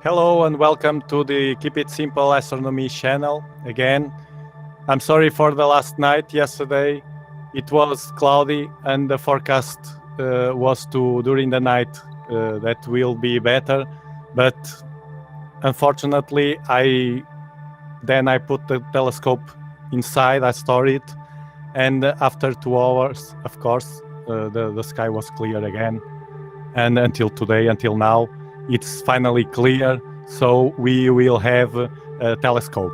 Hello and welcome to the Keep It Simple Astronomy channel again. I'm sorry for the last night. Yesterday it was cloudy and the forecast was during the night that will be better, but unfortunately I put the telescope inside, I stored it, and after 2 hours, of course, the sky was clear again, and until now it's finally clear, so we will have a telescope.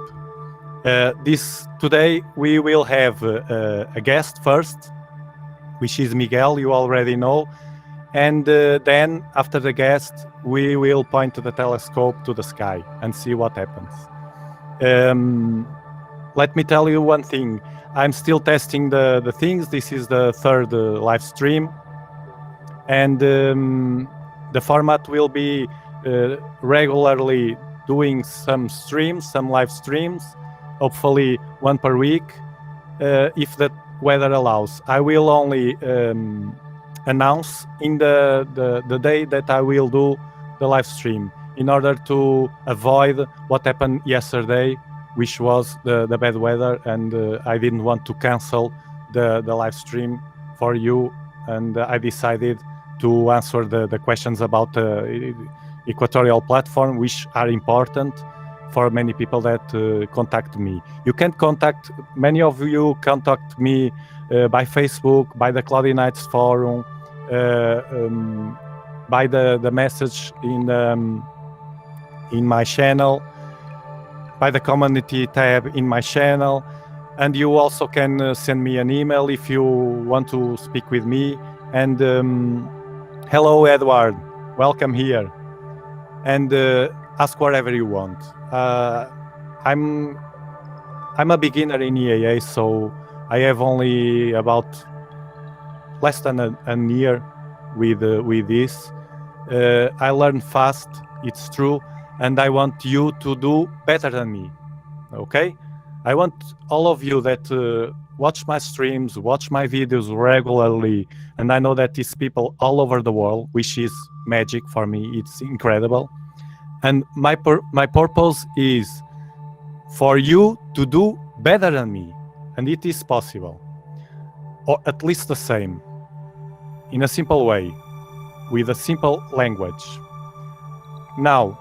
Today we will have a guest first, which is Miguel, you already know, and then after the guest we will point the telescope to the sky and see what happens. Let me tell you one thing, I'm still testing the things. This is the third live stream, and the format will be regularly doing some live streams, hopefully one per week, if the weather allows. I will only announce in the day that I will do the live stream, in order to avoid what happened yesterday, which was the bad weather, and I didn't want to cancel the live stream for you, and I decided to answer the questions about the equatorial platform, which are important for many people that contact me. You can contact, many of you contact me by Facebook, by the Cloudy Nights forum, by the message in my channel, by the community tab in my channel, and you also can send me an email if you want to speak with me. And hello, Edward, welcome here, and ask whatever you want. I'm a beginner in EAA, so I have only about less than a year with this. I learn fast, it's true, and I want you to do better than me. Okay? I want all of you that watch my streams, watch my videos regularly, and I know that these people all over the world, which is magic for me, it's incredible. And my purpose is for you to do better than me, and it is possible, or at least the same, in a simple way, with a simple language. Now,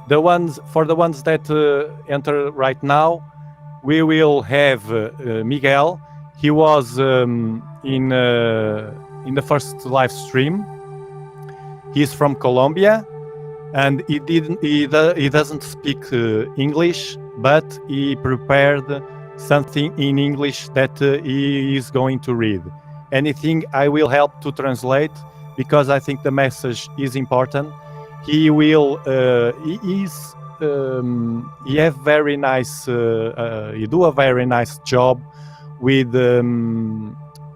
for the ones that enter right now, we will have Miguel. He was in the first live stream. He's from Colombia, and he doesn't speak English, but he prepared something in English that he is going to read. Anything I will help to translate, because I think the message is important. He will. He have very nice. He do a very nice job with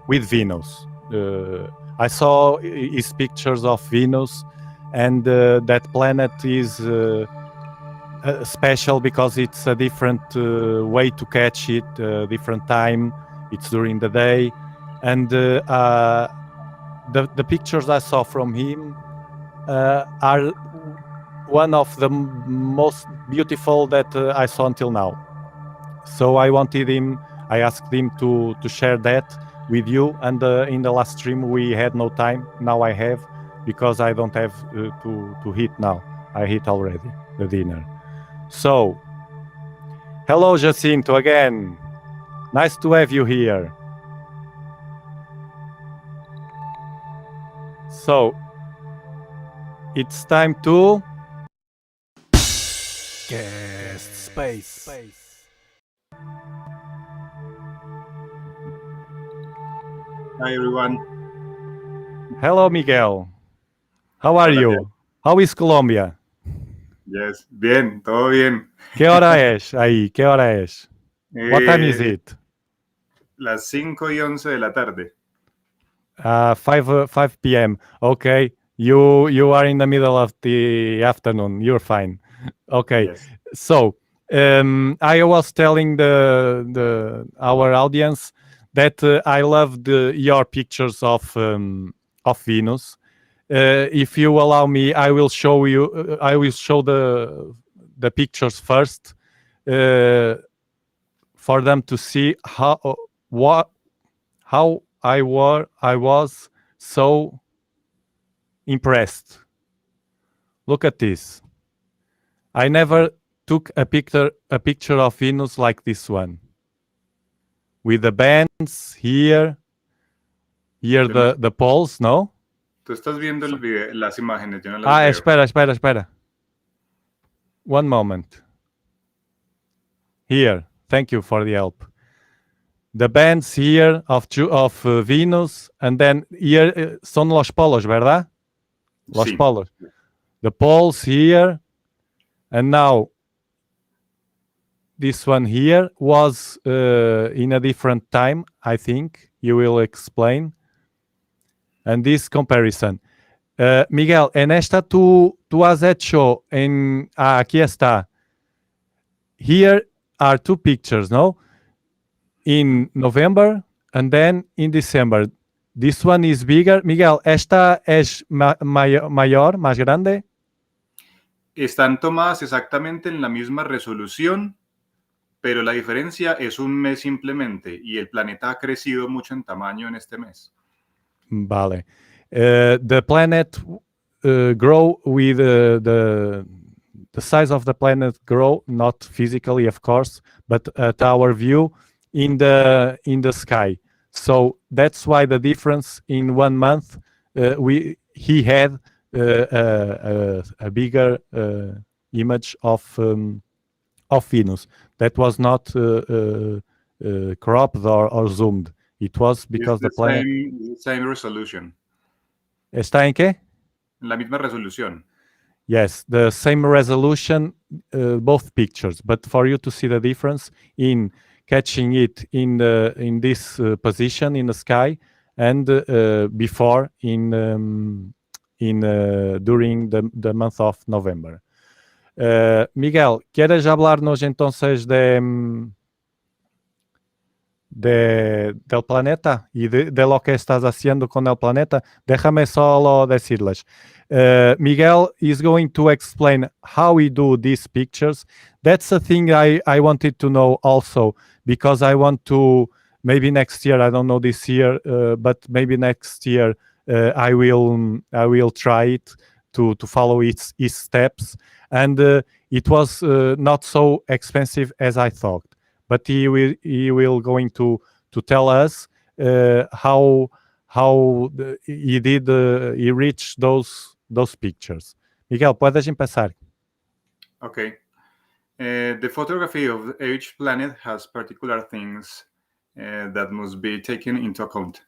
Venus. I saw his pictures of Venus, and that planet is special because it's a different way to catch it, different time. It's during the day, and the pictures I saw from him are one of the most beautiful that I saw until now. So I asked him to share that with you, and in the last stream we had no time. Now I have, because I don't have to eat now. I eat already the dinner. So, hello Jacinto again. Nice to have you here. So, it's time to guest space. Hi everyone. Hello Miguel. How are Hola, you? Miguel. How is Colombia? Yes, bien, todo bien. ¿Qué hora es ahí? ¿Qué hora es? What time is it? Las 5:11 de la tarde. 5 p.m. Okay, you are in the middle of the afternoon. You're fine. Okay, Yes. so I was telling our audience that I loved your pictures of Venus. If you allow me, I will show you. I will show the pictures first for them to see how I was so impressed. Look at this. I never took a picture of Venus like this one, with the bands here the poles, no? Tú estás viendo el video, las imágenes, yo no las veo. Espera. One moment. Here, thank you for the help. The bands here of Venus, and then here son los polos, ¿verdad? Los polos. The poles here, and now this one here was in a different time, I think. You will explain. And this comparison. Miguel, en esta tú has hecho en... aquí está. Here are two pictures, no? In November and then in December. This one is bigger. Miguel, esta es mayor, más grande. Están tomadas exactamente en la misma resolución, pero la diferencia es un mes simplemente y el planeta ha crecido mucho en tamaño en este mes. Vale. The planet grow with the size of the planet grow, not physically, of course, but at our view in the sky. So that's why the difference in 1 month he had a bigger image of Venus that was not cropped or zoomed. It was because the planet same resolution. ¿Está en qué? La misma resolución. Yes, the same resolution, both pictures. But for you to see the difference in catching it in this position in the sky and before during the month of November. Miguel, ¿quieres hablarnos entonces del planeta y de lo que estás haciendo con el planeta? Déjame solo decirles. Miguel is going to explain how we do these pictures. That's a thing I wanted to know also, because I want to, maybe next year, I don't know this year, but maybe next year I will try it to follow its steps. And it was not so expensive as I thought. But he will going to tell us how he reached those pictures. Miguel, puedes empezar. Okay. The photography of each planet has particular things that must be taken into account.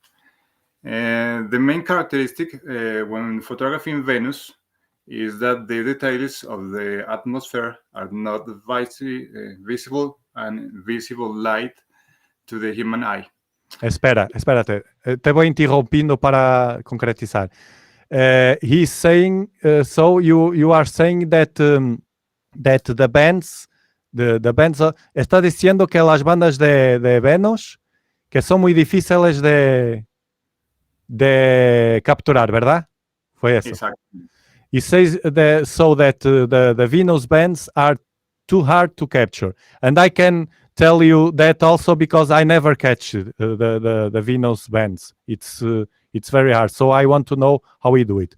The main characteristic when photographing Venus is that the details of the atmosphere are not visible and visible light to the human eye. Espérate. Te voy interrumpiendo para concretizar. He's saying, so you are saying that the bands, está diciendo que las bandas de Venus que son muy difíciles de capturar, ¿verdad? Fue eso. Exacto. He says that the Venus bands are too hard to capture, and I can tell you that also because I never catch the Venus bands. It's very hard, so I want to know how we do it.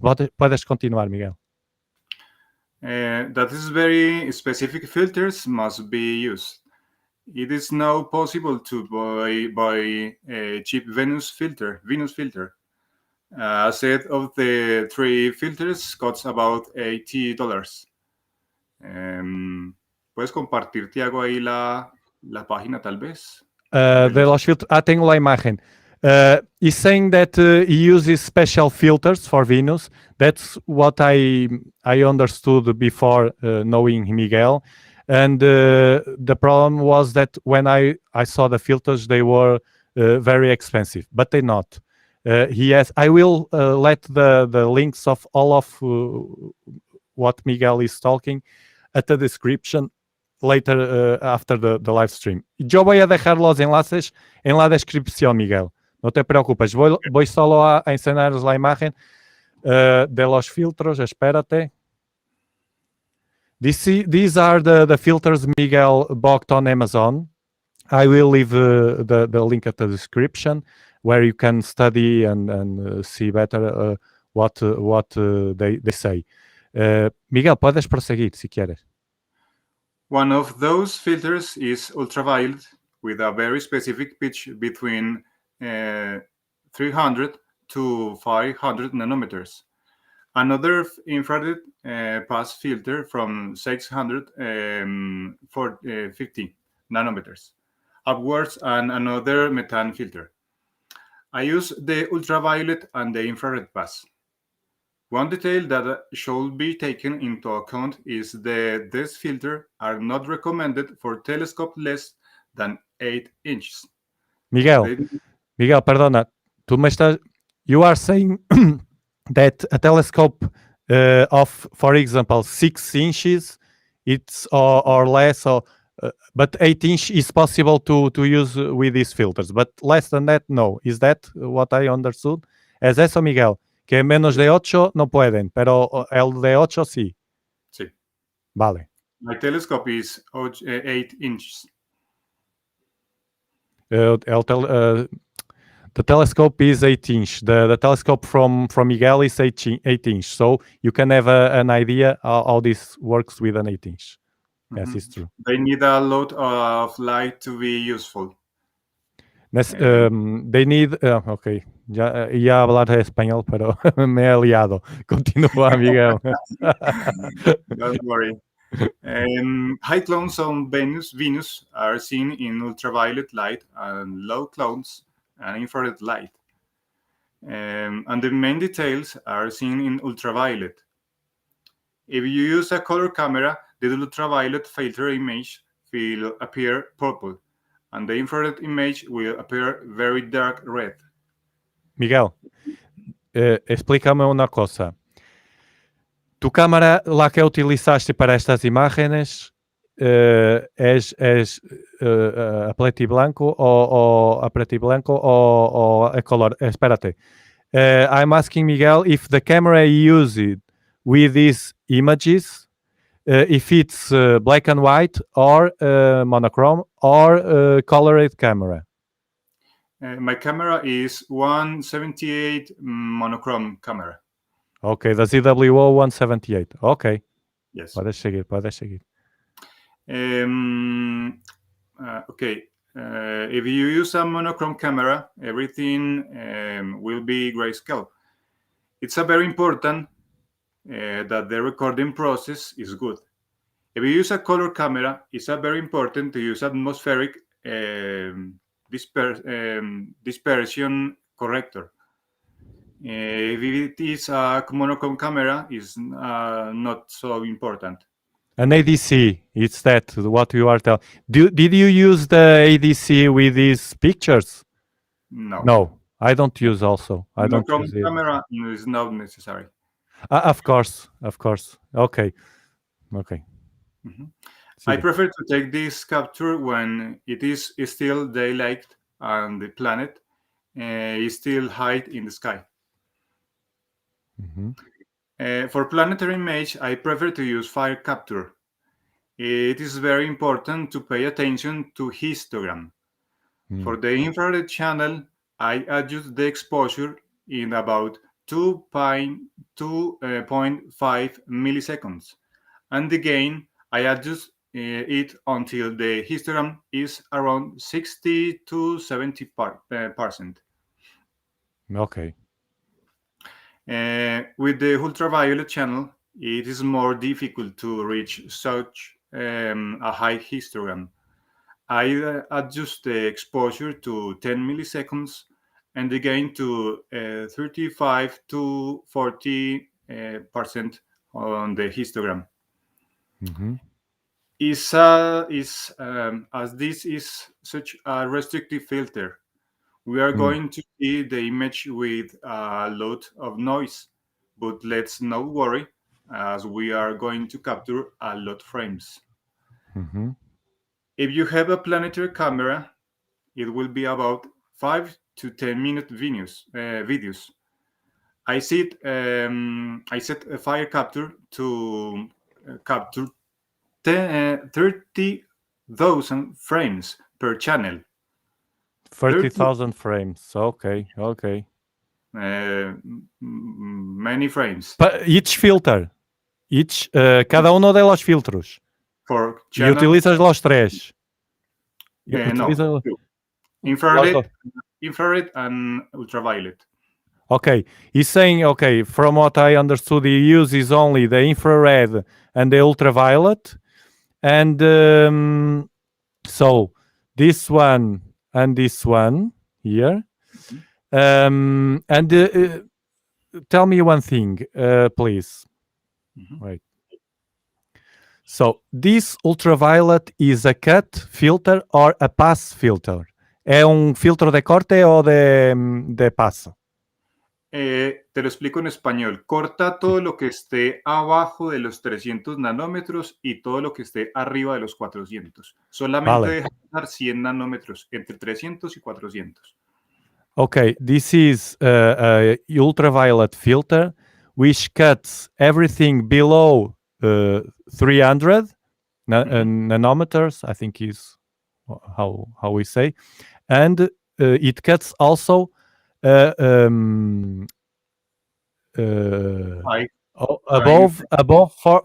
Puedes continuar, Miguel. That is very specific filters must be used. It is now possible to buy a cheap Venus filter. A set of the 3 filters costs about $80. ¿Puedes compartir, Tiago, ahí la página tal vez? De los filtros. Tengo la imagen. He's saying that he uses special filters for Venus. That's what I understood before knowing Miguel. And the problem was that when I saw the filters, they were very expensive, but they're not. I will let the links of all of what Miguel is talking at the description later after the live stream. Yo voy a dejar los enlaces en la descripción, Miguel. No te preocupes. Voy solo a enseñaros la imagen de los filtros. Espérate. These are the filters Miguel bought on Amazon. I will leave the link at the description where you can study and see better what they say. Miguel, puedes proseguir si quieres. One of those filters is ultraviolet with a very specific pitch between 300 to 500 nanometers. Another infrared pass filter from 650 nanometers upwards, and another methane filter. I use the ultraviolet and the infrared pass. One detail that should be taken into account is that these filters are not recommended for telescopes less than 8 inches. Miguel, perdona. You are saying that a telescope of, for example, 6 inches, it's or less, or But 8-inch is possible to use with these filters, but less than that, no. Is that what I understood? ¿Es eso, Miguel? Que menos de 8 no pueden, pero el de 8 sí. Sí. Vale. My telescope is 8 inches. The telescope is 8-inch. The telescope from Miguel is 8-inch. So you can have an idea how this works with an 8-inch. Yes, it's true. They need a lot of light to be useful. They need... ok, ya iba a hablar español, pero me he liado. Continúa, Miguel. Don't worry. High clouds on Venus are seen in ultraviolet light and low clouds and infrared light. And the main details are seen in ultraviolet. If you use a color camera, the ultraviolet filter image will appear purple, and the infrared image will appear very dark red. Miguel, explícame una cosa. Tu cámara, la que utilizaste para estas imágenes, es a preto y blanco o a preto y blanco o a color? Espérate. I'm asking Miguel if the camera used with these images, if it's black and white or monochrome or colored camera. My camera is 178 monochrome camera. Ok, the ZWO 178. Ok. Yes. Puedes seguir. Okay. If you use a monochrome camera, everything will be grayscale. It's a very important that the recording process is good. If you use a color camera, it's a very important to use atmospheric dispersion corrector. If it is a monochrome camera, it's not so important. An ADC, it's that what you are telling. Did you use the ADC with these pictures? No. No, I don't use also. I don't Monochrome use it. camera is not necessary. Of course. Okay. I prefer to take this capture when it is still daylight and the planet is still high in the sky. For planetary image, I prefer to use fire capture. It is very important to pay attention to histogram. For the infrared channel, I adjust the exposure in about 2.5 milliseconds, and the gain I adjust it until the histogram is around 60 to 70%. Okay. With the ultraviolet channel, it is more difficult to reach such a high histogram. I adjust the exposure to 10 milliseconds and the gain to 35 to 40% on the histogram. As this is such a restrictive filter, we are going to see the image with a lot of noise, but let's not worry, as we are going to capture a lot of frames. If you have a planetary camera, it will be about 5 to 10 minute videos. I set a fire capture to capture 30,000 frames per channel. 30,000 frames. Okay. Many frames. Each filter. Cada uno de los filtros. For Y channel, utilizas los tres. no. Infrared and ultraviolet. Okay. He's saying, okay, from what I understood, he uses only the infrared and the ultraviolet. And so this one and this one here. And tell me one thing, please. Wait. So this ultraviolet is a cut filter or a pass filter? ¿Es un filtro de corte o de paso? Te lo explico en español. Corta todo lo que esté abajo de los 300 nanómetros y todo lo que esté arriba de los 400. Solamente Vale. deja pasar 100 nanómetros entre 300 y 400. Okay, this is a ultraviolet filter which cuts everything below 300 nanometers, I think is how we say, and it cuts also above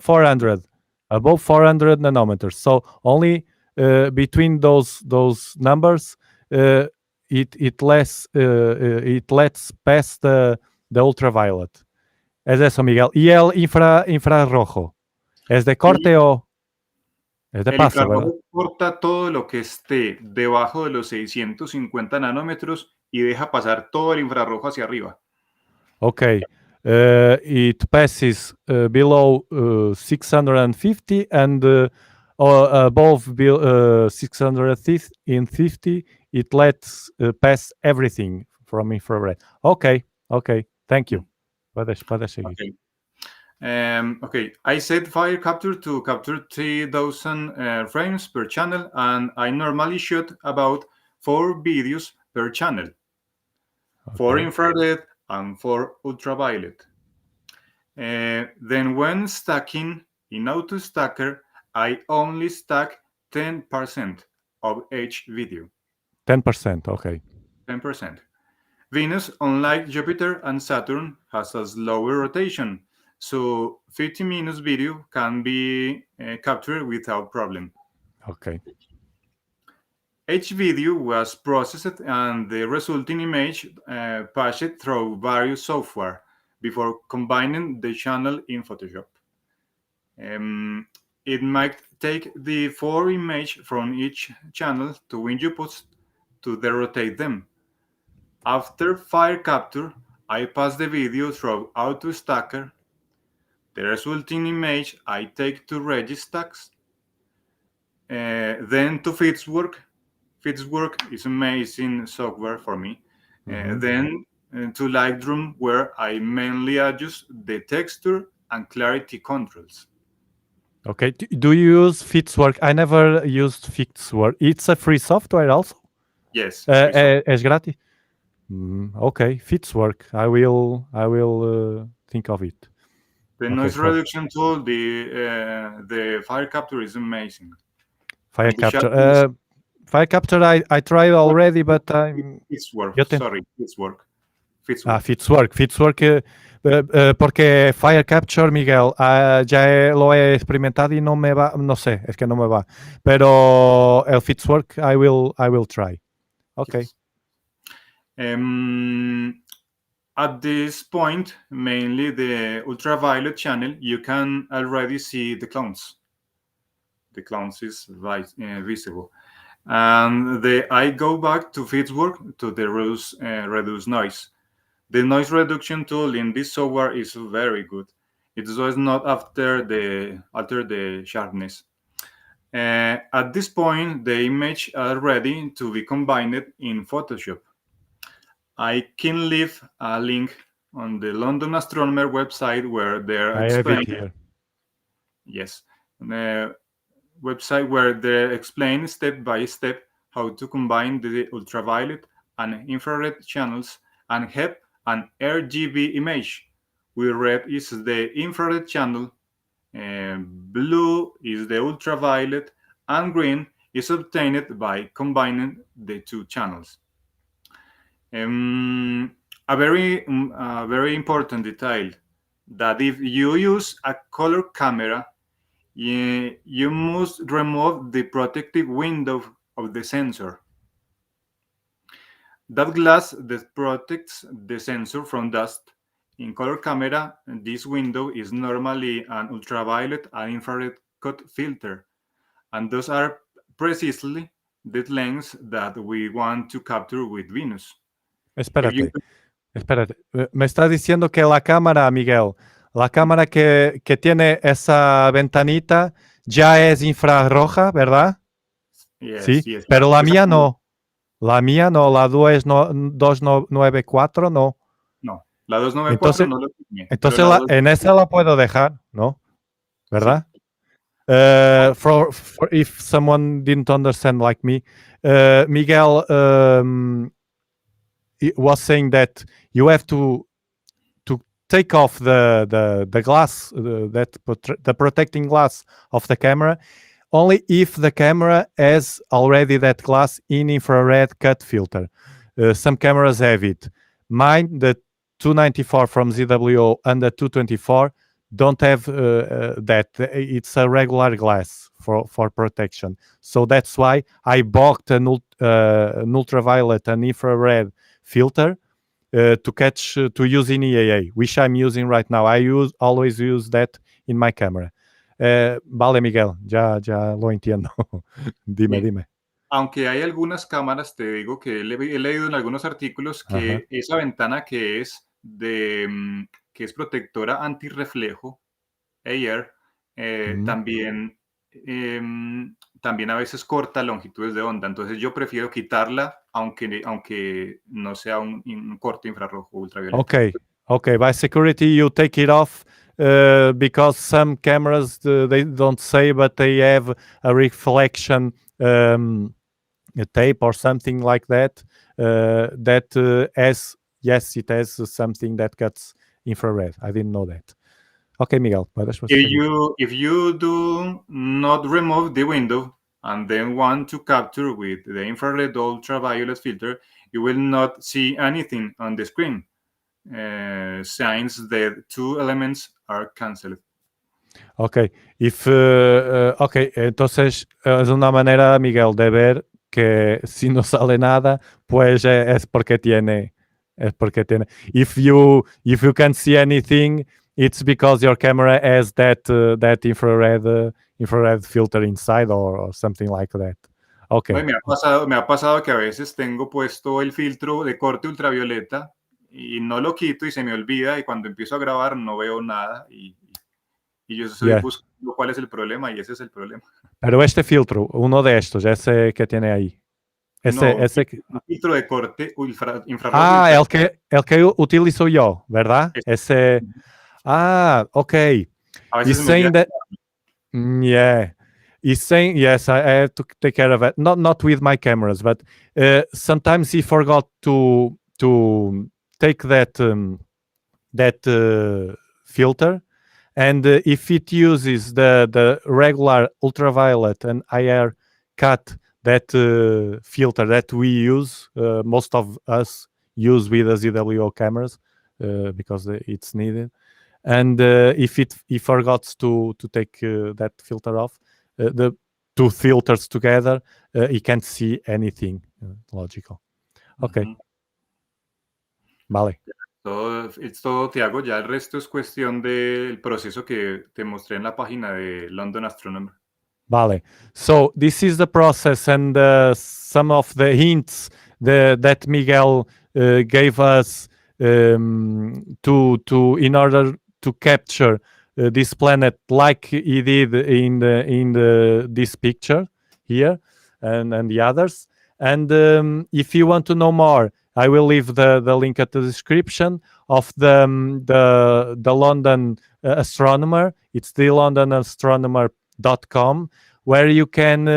400 nanometers. So only between those numbers it lets pass the ultraviolet. Es eso, Miguel. ¿Y el infrarrojo? ¿Es de corte o es de El paso, verdad? infrarrojo corta todo lo que esté debajo de los 650 nanómetros y deja pasar todo el infrarrojo hacia arriba. Okay. It passes below 650 and above 650 it lets pass everything from infrared. Okay, thank you. Puedes seguir. Okay, I set fire capture to capture 3,000 frames per channel, and I normally shoot about 4 videos per channel, 4 infrared and 4 ultraviolet. Then when stacking in Auto Stacker, I only stack 10% of each video. 10%, okay. 10%. Venus, unlike Jupiter and Saturn, has a slower rotation, so 50 minutes video can be captured without problem. Okay. Each video was processed and the resulting image passed through various software before combining the channel in Photoshop. It might take the 4 images from each channel to inputs to rotate them. After fire capture, I pass the video through Auto Stacker. The resulting image I take to Registacks, then to Fitzwork. Fitzwork is amazing software for me. Then to Lightroom, where I mainly adjust the texture and clarity controls. Okay. Do you use Fitzwork? I never used Fitzwork. It's a free software also? Yes. Es gratis? Okay, Fitzwork. I will think of it. The noise reduction tool, the fire capture is amazing. Fire capture. Fire capture I tried already, but Fitzwork. Sorry, Fitzwork. Fitzwork. Porque Fire Capture, Miguel, ya lo he experimentado y no me va, no sé, es que no me va. Pero el Fitzwork I will try. Okay. Yes. At this point, mainly the ultraviolet channel, you can already see the clouds. The clouds is visible. And I go back to Fitzwork to the reduce noise. The noise reduction tool in this software is very good. It does not alter the sharpness. At this point, the image are ready to be combined in Photoshop. I can leave a link on the London Astronomer website where they're explaining. Have it here. Yes, the website where they explain step by step how to combine the ultraviolet and infrared channels and have an RGB image. Where red is the infrared channel, blue is the ultraviolet, and green is obtained by combining the 2 channels. A very important detail that if you use a color camera, you must remove the protective window of the sensor. That glass that protects the sensor from dust. In color camera, this window is normally an ultraviolet and infrared cut filter, and those are precisely the lengths that we want to capture with Venus. Espérate. Me estás diciendo que la cámara, Miguel, la cámara que tiene esa ventanita ya es infrarroja, ¿verdad? Yes, sí, yes. Pero la mía no. La 294 no. No. La 294 Entonces, no lo tiene, pero entonces la 2 en esa la puedo dejar, ¿no? ¿Verdad? sí. For if someone didn't understand like me, Miguel was saying that you have to take off the glass, the protecting glass of the camera, only if the camera has already that glass in infrared cut filter. Some cameras have it. Mine, the 294 from ZWO and the 224 don't have that. It's a regular glass for protection. So that's why I bought an ultraviolet and infrared filter to catch to use in EAA, which I'm using right now. I always use that in my camera. Vale, Miguel, ya lo entiendo. Dime, Sí. dime. Aunque hay algunas cámaras, te digo que he leído en algunos artículos que Ajá. esa ventana que es que es protectora antirreflejo, AR, Mm. también a veces corta longitudes de onda. Entonces yo prefiero quitarla, aunque no sea un corte infrarrojo ultravioleta. Okay. By security, you take it off because some cameras they don't say, but they have a reflection a tape or something like that. That has it has something that cuts infrared. I didn't know that. Okay, Miguel, puedes proseguir. If you do not remove the window and then want to capture with the infrared ultraviolet filter, you will not see anything on the screen, since the two elements are cancelled. Ok, entonces es una manera, Miguel, de ver que si no sale nada, pues es porque tiene. If you can't see anything, it's because your camera has that infrared filter inside or something like that. Okay. No, me ha pasado que a veces tengo puesto el filtro de corte ultravioleta y no lo quito y se me olvida, y cuando empiezo a grabar no veo nada, y yo estoy Yeah. buscando cuál es el problema, y ese es el problema. Pero este filtro, uno de estos, ese que tiene ahí. No, Ese un filtro de corte infrarrojo y el que utilizo yo, ¿verdad? Ese. Ok. A veces He's se me olvida. saying that. Yeah. He's saying yes. I have to take care of it. Not with my cameras, but sometimes he forgot to take that filter, and if it uses the regular ultraviolet and IR cut that filter that we use, most of us use with the ZWO cameras because it's needed. And if he forgets to take that filter off, the two filters together, he can't see anything logical. Okay. Vale. Es todo, Tiago. Ya el resto es cuestión del proceso que te mostré en la página de London Astronomer. Vale. So this is the process and some of the hints that Miguel gave us to in order to capture this planet like he did in this picture here and the others. And if you want to know more, I will leave the link at the description of the London Astronomer. It's the London Astronomer.com, where you can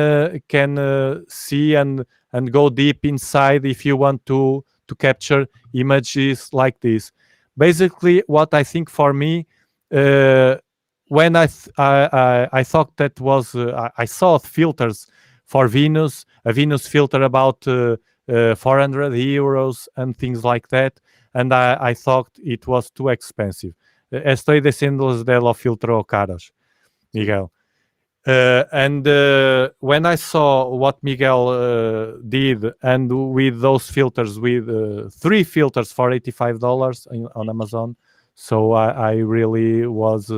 see and go deep inside if you want to capture images like this. Basically, what I think for me, when I thought that was I saw filters for Venus, a Venus filter about 400 euros and things like that, and I thought it was too expensive. Estoy diciéndoles de los filtros caros, Miguel. And when I saw what Miguel did, and with those filters, with 3 filters for $85 on Amazon, so I really was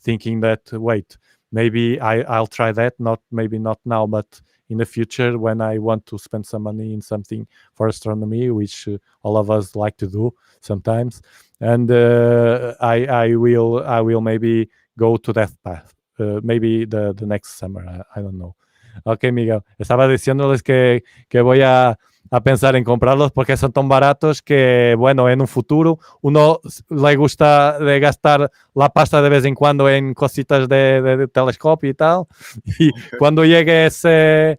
thinking that, wait, maybe I'll try that. Maybe not now, but in the future when I want to spend some money in something for astronomy, which all of us like to do sometimes, and I will maybe go to that path. Maybe the next summer. I don't know. Ok, Miguel. Estaba diciéndoles que voy a pensar en comprarlos porque son tan baratos que, bueno, en un futuro uno le gusta de gastar la pasta de vez en cuando en cositas de telescopio y tal. Y cuando llegue ese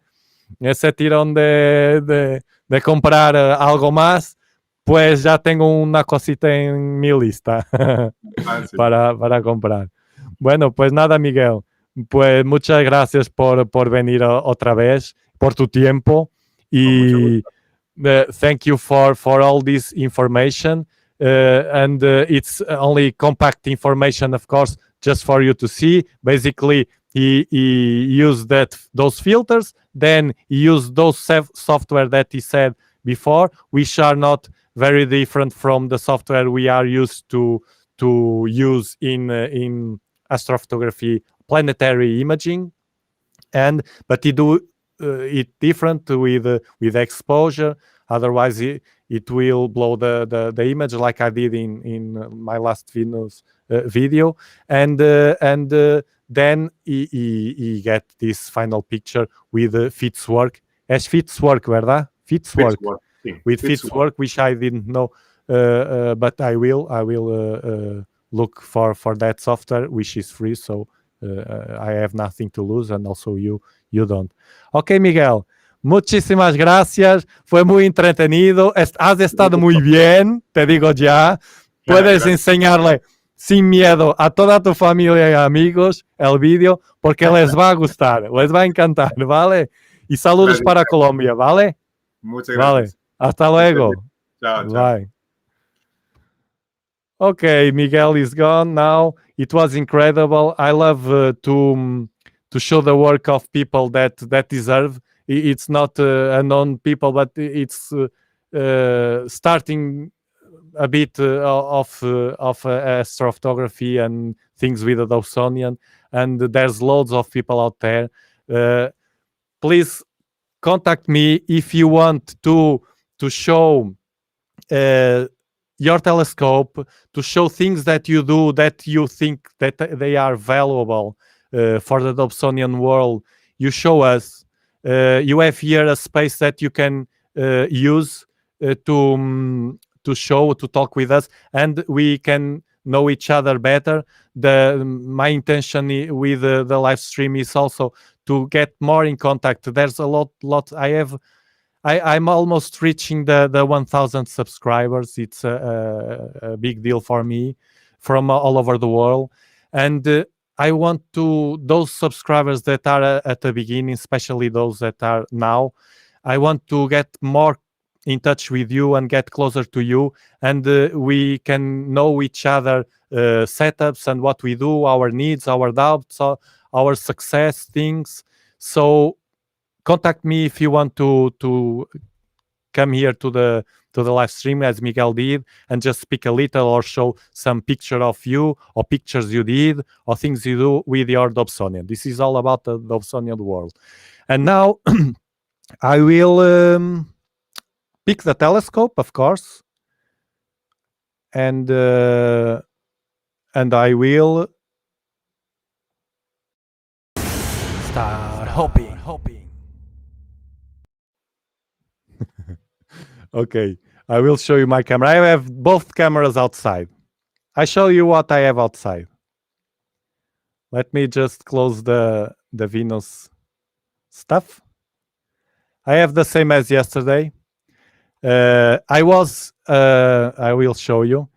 tirón de comprar algo más, pues ya tengo una cosita en mi lista Sí. para comprar. Bueno, pues nada, Miguel. Pues muchas gracias por venir otra vez, por tu tiempo Con mucho y gusto. thank you for all this information. And it's only compact information, of course, just for you to see. Basically, he used those filters, then he used those software that he said before, which are not very different from the software we are used to use in astrophotography, planetary imaging, but he do it different with exposure. Otherwise, it will blow the image like I did in my last video, and then he get this final picture with Fit's work. As Fit's work, ¿verdad? Fit's work. Sí. With Fit's work, which I didn't know, but I will look for that software, which is free, so I have nothing to lose, and also you don't. Ok, Miguel, muchísimas gracias, fue muy entretenido, has estado muy bien, te digo ya, puedes enseñarle sin miedo a toda tu familia y amigos el vídeo, porque les va a gustar, les va a encantar, ¿vale? Y saludos para Colombia, ¿vale? Muchas gracias. Vale, hasta luego. Chao, chao. Bye. Okay, Miguel is gone now. It was incredible. I love to show the work of people that deserve. It's not unknown people, but it's starting a bit of astrophotography and things with the Dobsonian. And there's loads of people out there. Please contact me if you want to show your telescope, to show things that you do that you think that they are valuable for the Dobsonian world. You show us. You have here a space that you can use to show, to talk with us, and we can know each other better. My intention with the live stream is also to get more in contact. There's a lot. I'm almost reaching the 1,000 subscribers. It's a big deal for me from all over the world. And I want to, those subscribers that are at the beginning, especially those that are now, I want to get more in touch with you and get closer to you. And we can know each other setups and what we do, our needs, our doubts, our success things. So contact me if you want to come here to the live stream as Miguel did and just speak a little or show some picture of you or pictures you did or things you do with your Dobsonian. This is all about the Dobsonian world. And now I will pick the telescope, of course, and I will start hoping. Okay, I will show you my camera. I have both cameras outside. I show you what I have outside. Let me just close the Venus stuff. I have the same as yesterday. I will show you.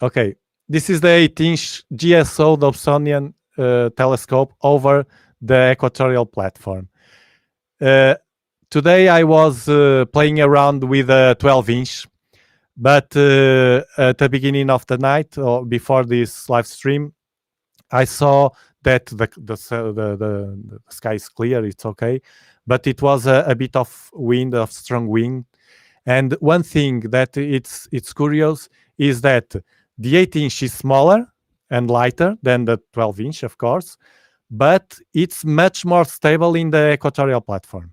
Okay, this is the 8-inch GSO Dobsonian telescope over the equatorial platform. Today I was playing around with a 12-inch, but at the beginning of the night or before this live stream, I saw that the sky is clear, it's okay, but it was a bit of wind, of strong wind. And one thing that it's curious is that the 8-inch is smaller and lighter than the 12-inch, of course, but it's much more stable in the equatorial platform.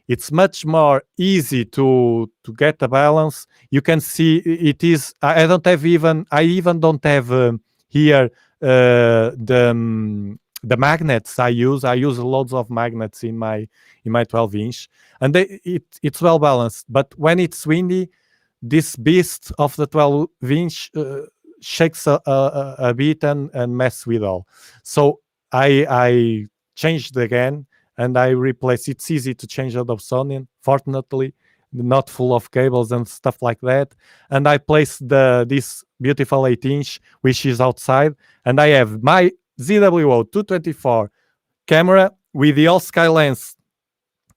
It's much more easy to get the balance. You can see it is. I even don't have here the the magnets I use loads of magnets in my 12-inch, and it's well balanced. But when it's windy, this beast of the 12-inch shakes a bit and mess with all. So I changed again and I replaced. It's easy to change a Dobsonian, fortunately, not full of cables and stuff like that. And I placed this beautiful 8-inch, which is outside, and I have my ZWO 224 camera with the all-sky lens.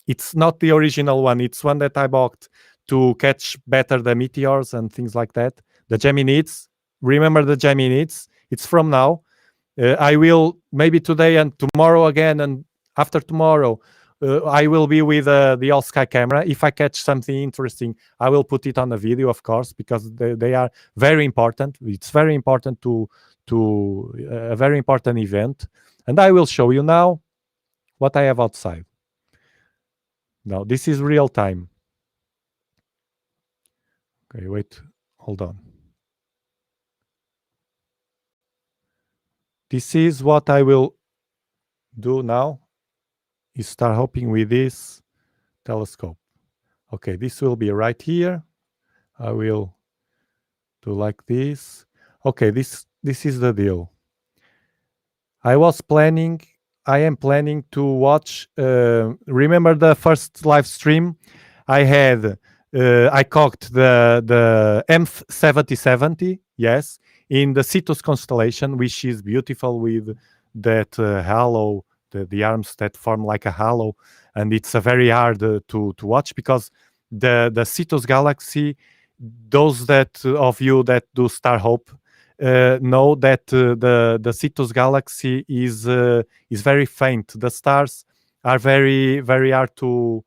It's not the original one. It's one that I bought to catch better the meteors and things like that. The Geminids. Remember the Geminids? It's from now. I will maybe today and tomorrow again, and after tomorrow, I will be with the all-sky camera. If I catch something interesting, I will put it on a video, of course, because they are very important. It's very important to a very important event. And I will show you now what I have outside. Now, this is real time. Okay, wait, hold on. This is what I will do now, is start hopping with this telescope. Okay, this will be right here. I will do like this. Okay, this is the deal. I am planning to watch, remember the first live stream I had, I cocked the M77, yes, in the Cetus constellation, which is beautiful with that halo, the arms that form like a halo, and it's very hard to watch because the Cetus galaxy, those that of you that do Star Hope know that the Cetus galaxy is very faint. The stars are very hard to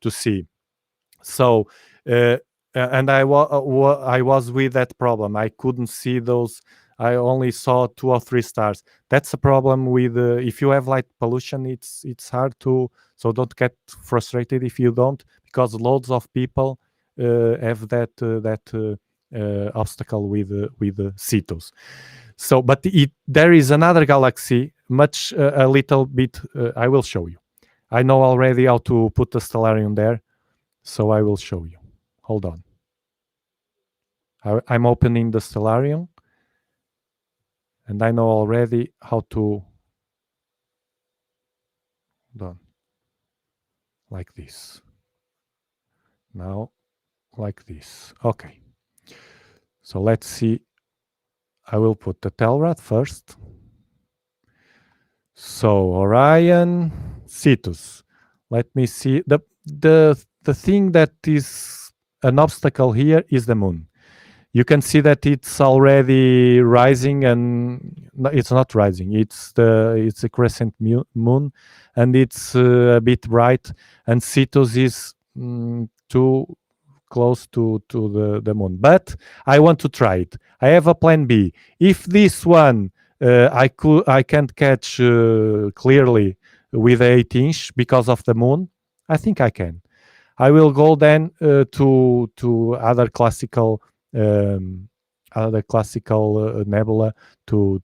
see. So and I was with that problem. I couldn't see those. I only saw 2 or 3 stars. That's a problem with if you have light pollution. It's hard to. So don't get frustrated if you don't, because loads of people have that obstacle with Cetus. So, but there is another galaxy, much a little bit. I will show you. I know already how to put the stellarium there, so I will show you. Hold on. I'm opening the stellarium, and I know already how to. Hold on. Like this. Now, like this. Okay. So let's see. I will put the Telrad first. So Orion, Cetus. Let me see. The thing that is an obstacle here is the moon. You can see that it's already rising, and no, it's not rising. It's a crescent moon, and it's a bit bright. And Cetus is too close to the moon. But I want to try it. I have a plan B. If this one I can't catch clearly with 8-inch because of the moon, I think I can. I will go then to other classical nebula to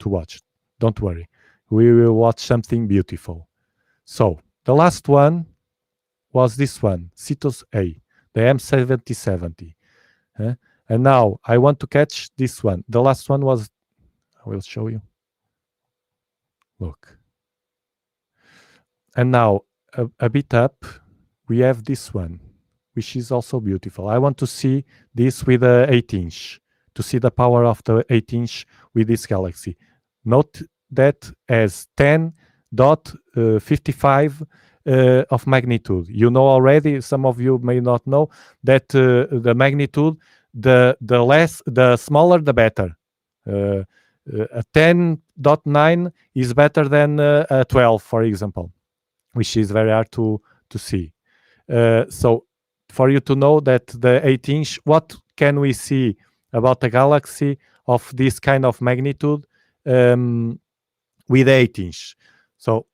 watch. Don't worry, we will watch something beautiful. So the last one was this one, Cetus A, the M77. And now I want to catch this one. The last one was, I will show you. Look. And now a bit up, we have this one, which is also beautiful. I want to see this with a 8-inch, to see the power of the 8-inch with this galaxy. Note that as 10.55 of magnitude. You know already, some of you may not know, that the magnitude, the smaller the better. A 10.9 is better than a 12, for example, which is very hard to see. So for you to know that the 8-inch, what can we see about a galaxy of this kind of magnitude with 8-inch? So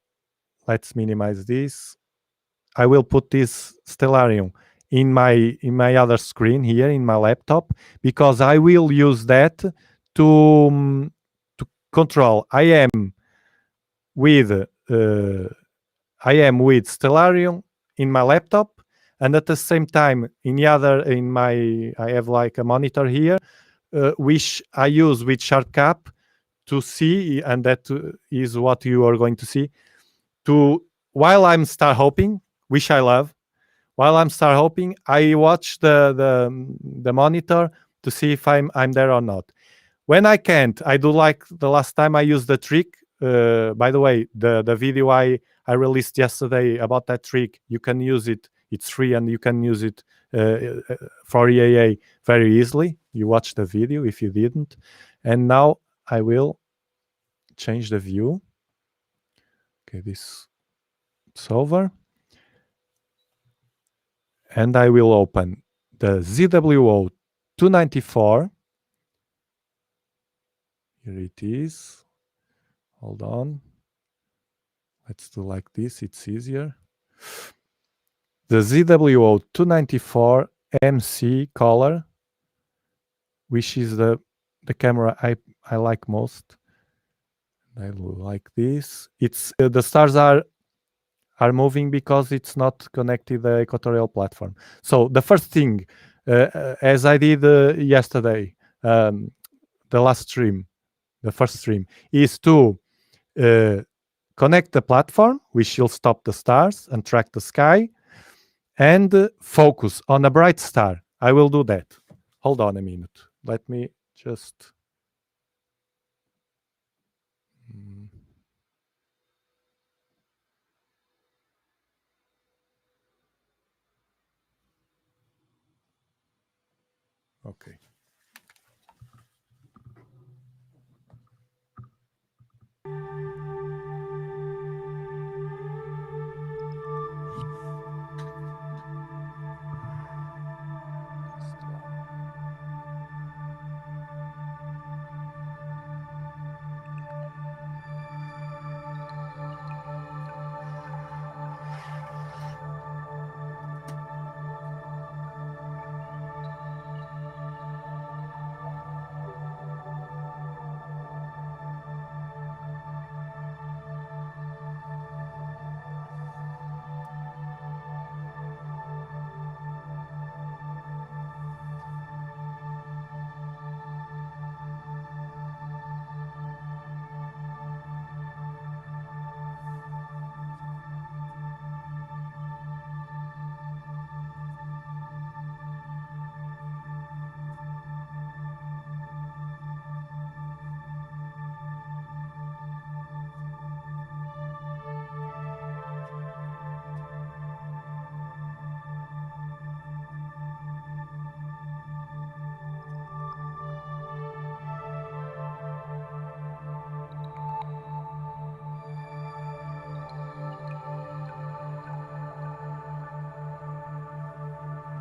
let's minimize this. I will put this stellarium in my other screen here in my laptop, because I will use that to control. I am with I am with Stellarium in my laptop, and at the same time I have like a monitor here, which I use with SharpCap to see, and that is what you are going to see. While I'm star hopping, which I love, while I'm star hopping, I watch the monitor to see if I'm there or not. When I can't, I do like the last time I used the trick. By the way, the video I released yesterday about that trick, you can use it. It's free, and you can use it for EAA very easily. You watch the video if you didn't. And now I will change the view. Okay, it's over. And I will open the ZWO 294. Here it is. Hold on. Let's do like this. It's easier. The ZWO 294 MC color, which is the camera I like most. I like this. It's the stars are moving because it's not connected to the equatorial platform. So the first thing, as I did yesterday, the last stream, the first stream, is to connect the platform, which will stop the stars and track the sky, and focus on a bright star. I will do that. Hold on a minute. Let me just... Okay.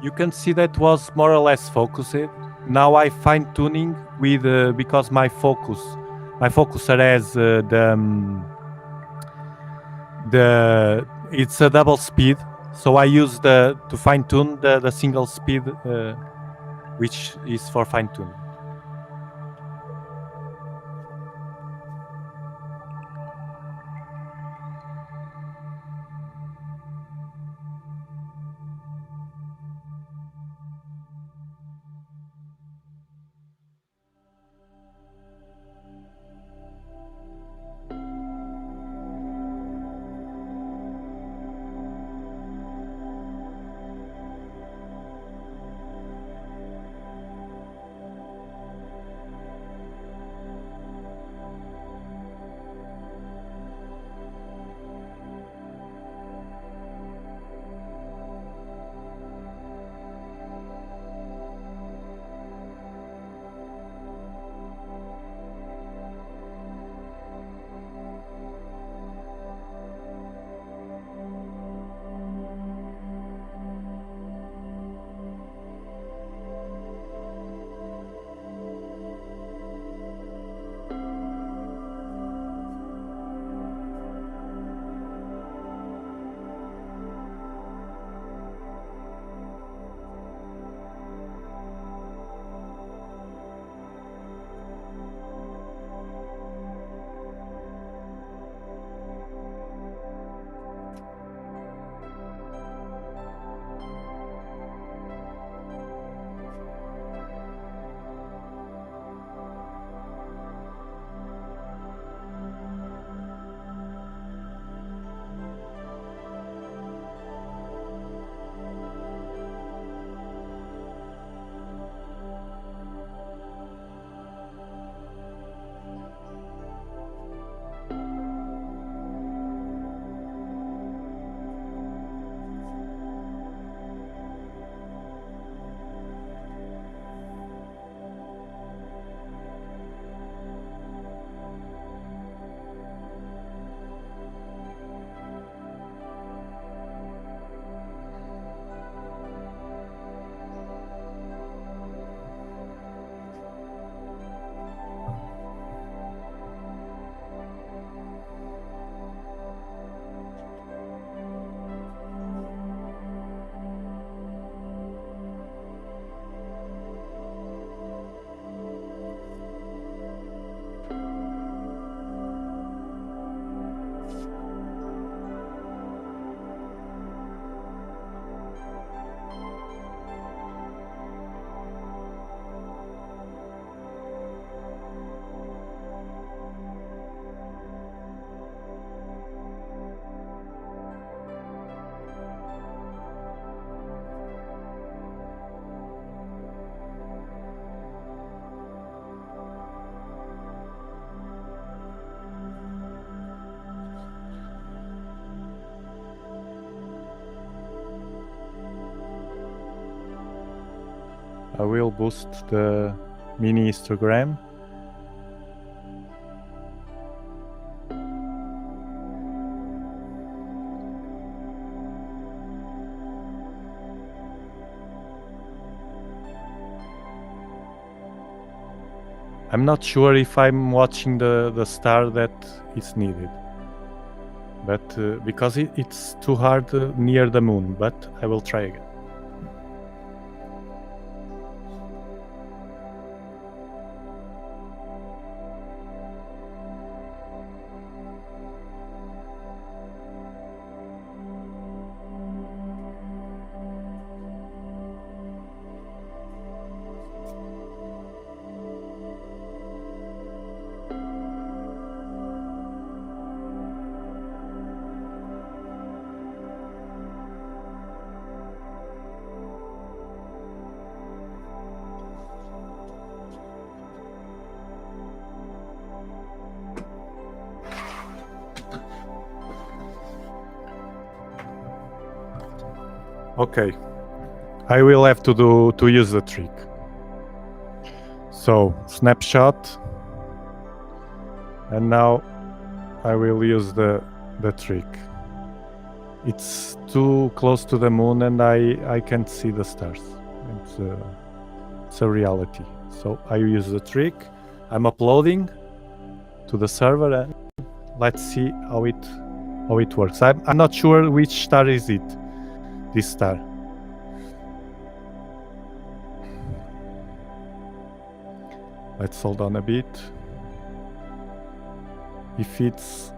You can see that was more or less focused. Now I fine tuning with because my focuser has the it's a double speed, so I use to fine tune the single speed, which is for fine tuning. I will boost the mini histogram. I'm not sure if I'm watching the star that is needed, but because it's too hard near the moon, but I will try again. Okay, I will have to use the trick. So snapshot, and now I will use the trick. It's too close to the moon, and I can't see the stars. It's a reality. So I use the trick. I'm uploading to the server, and let's see how it works. I'm not sure which star is it. This star. Let's hold on a bit. If it's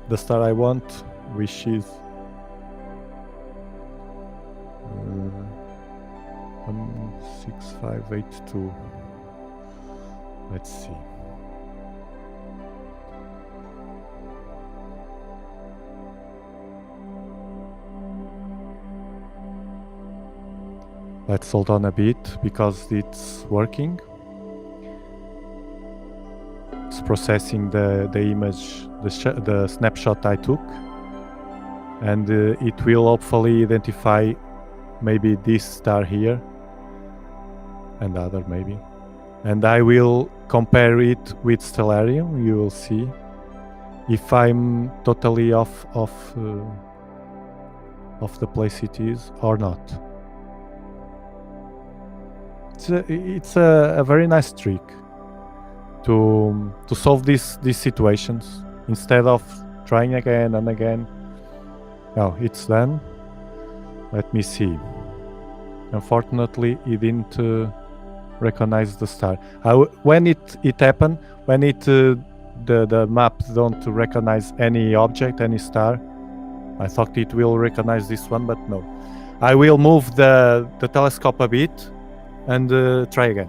the star I want, which is 16582. Let's see. Let's hold on a bit because it's working. It's processing the image, the snapshot I took, and it will hopefully identify maybe this star here and other maybe. And I will compare it with Stellarium. You will see if I'm totally off the place it is or not. It's a very nice trick to solve these situations instead of trying again and again. Now it's done. Let me see. Unfortunately, it didn't recognize the star. When it happened, when the map don't recognize any object, any star, I thought it will recognize this one, but no. I will move the telescope a bit and try again.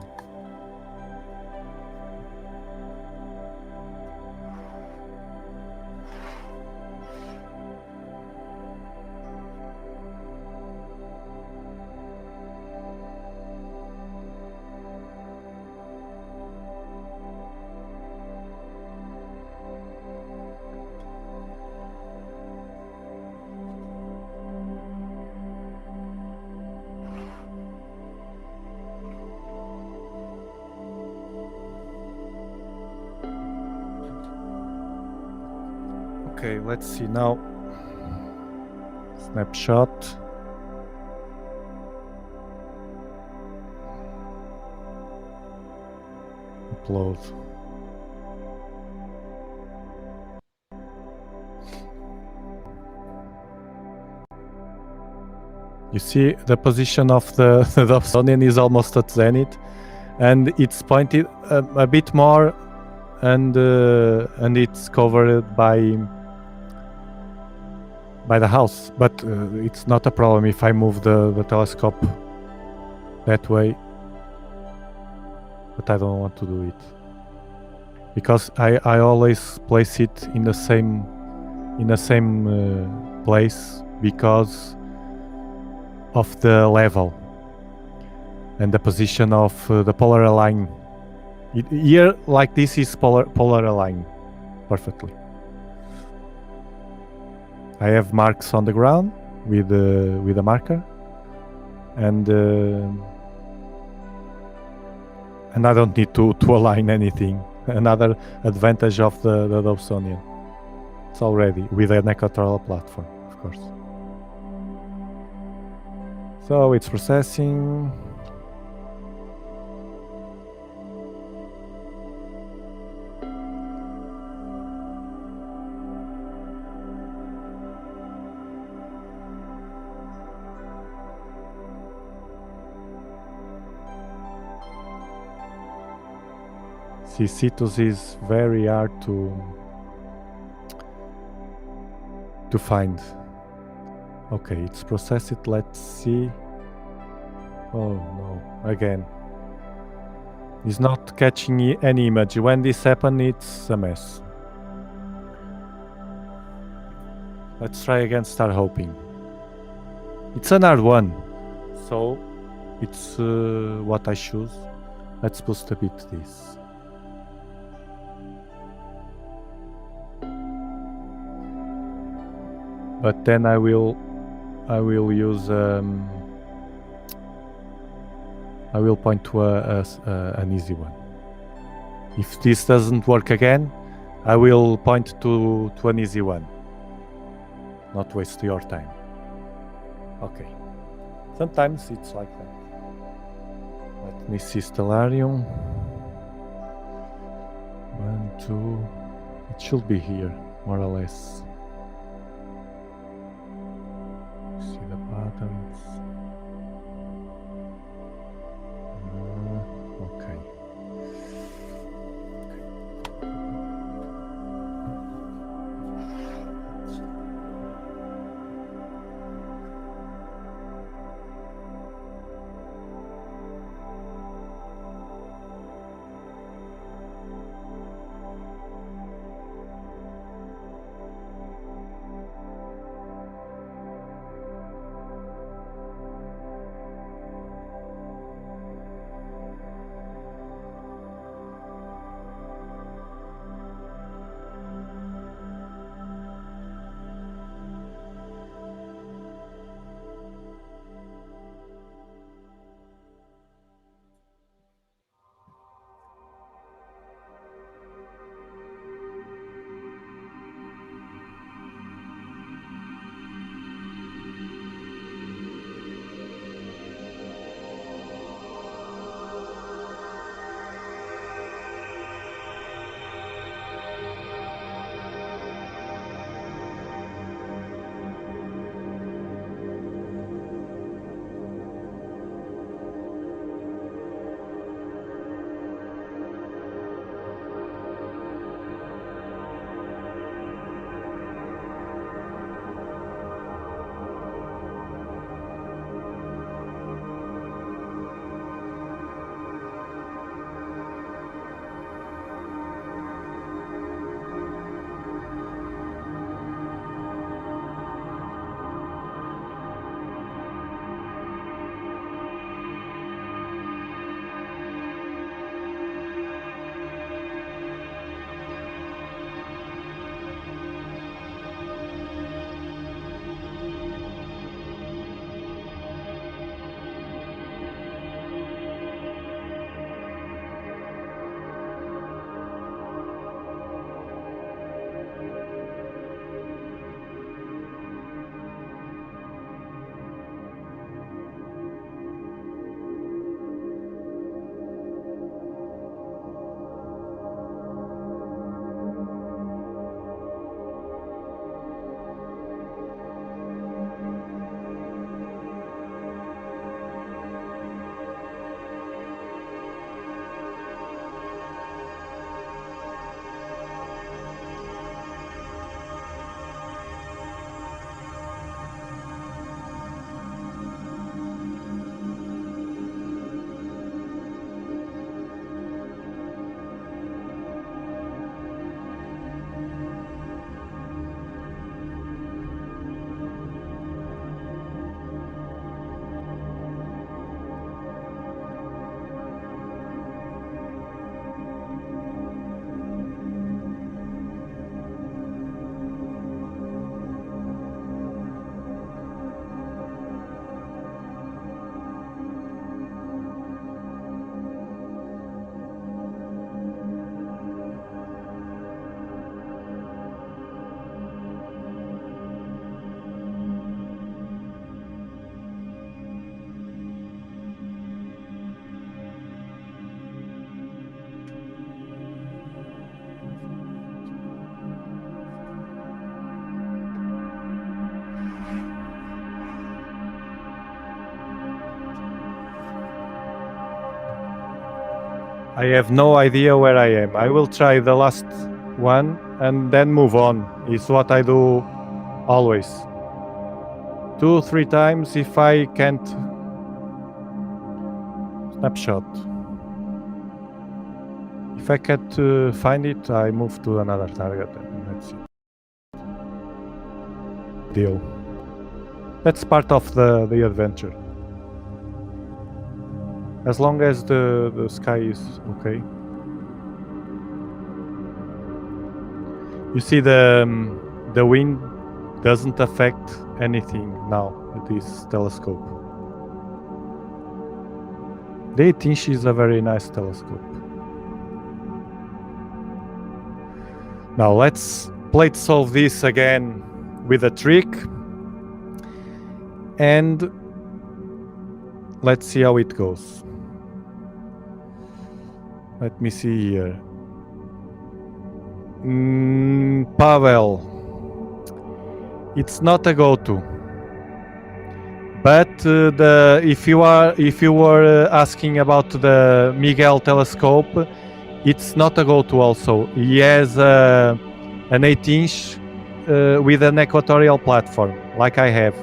Okay, let's see now. Snapshot. Upload. You see the position of the Dobsonian is almost at zenith, and it's pointed a bit more, and it's covered by the house, but it's not a problem if I move the telescope that way, but I don't want to do it because I always place it in the same place because of the level and the position of the polar align. Here like this is polar align perfectly. I have marks on the ground with a marker, and And I don't need to align anything. Another advantage of the Dobsonian. It's already with an equatorial platform, of course. So it's processing. See, Cetus is very hard to find. Okay, it's processed. Let's see. Oh no, again. It's not catching any image. When this happens, it's a mess. Let's try again, start hoping. It's an hard one, so it's what I choose. Let's boost a bit this. But then I will use I will point to an easy one. If this doesn't work again, I will point to an easy one. Not waste your time. Okay. Sometimes it's like that. Let me see Stellarium. 1, 2. It should be here, more or less. See the patterns. Okay. I have no idea where I am. I will try the last one and then move on. Is what I do always. 2-3 times if I can't. Snapshot. If I can't find it, I move to another target and that's it. Deal. That's part of the adventure. As long as the sky is okay. You see the wind doesn't affect anything now with this telescope. The 8-inch is a very nice telescope. Now let's solve this again with a trick. And let's see how it goes. Let me see here. Pavel, it's not a go-to. But if you were asking about the Miguel telescope, it's not a go-to also. He has an 8-inch with an equatorial platform, like I have.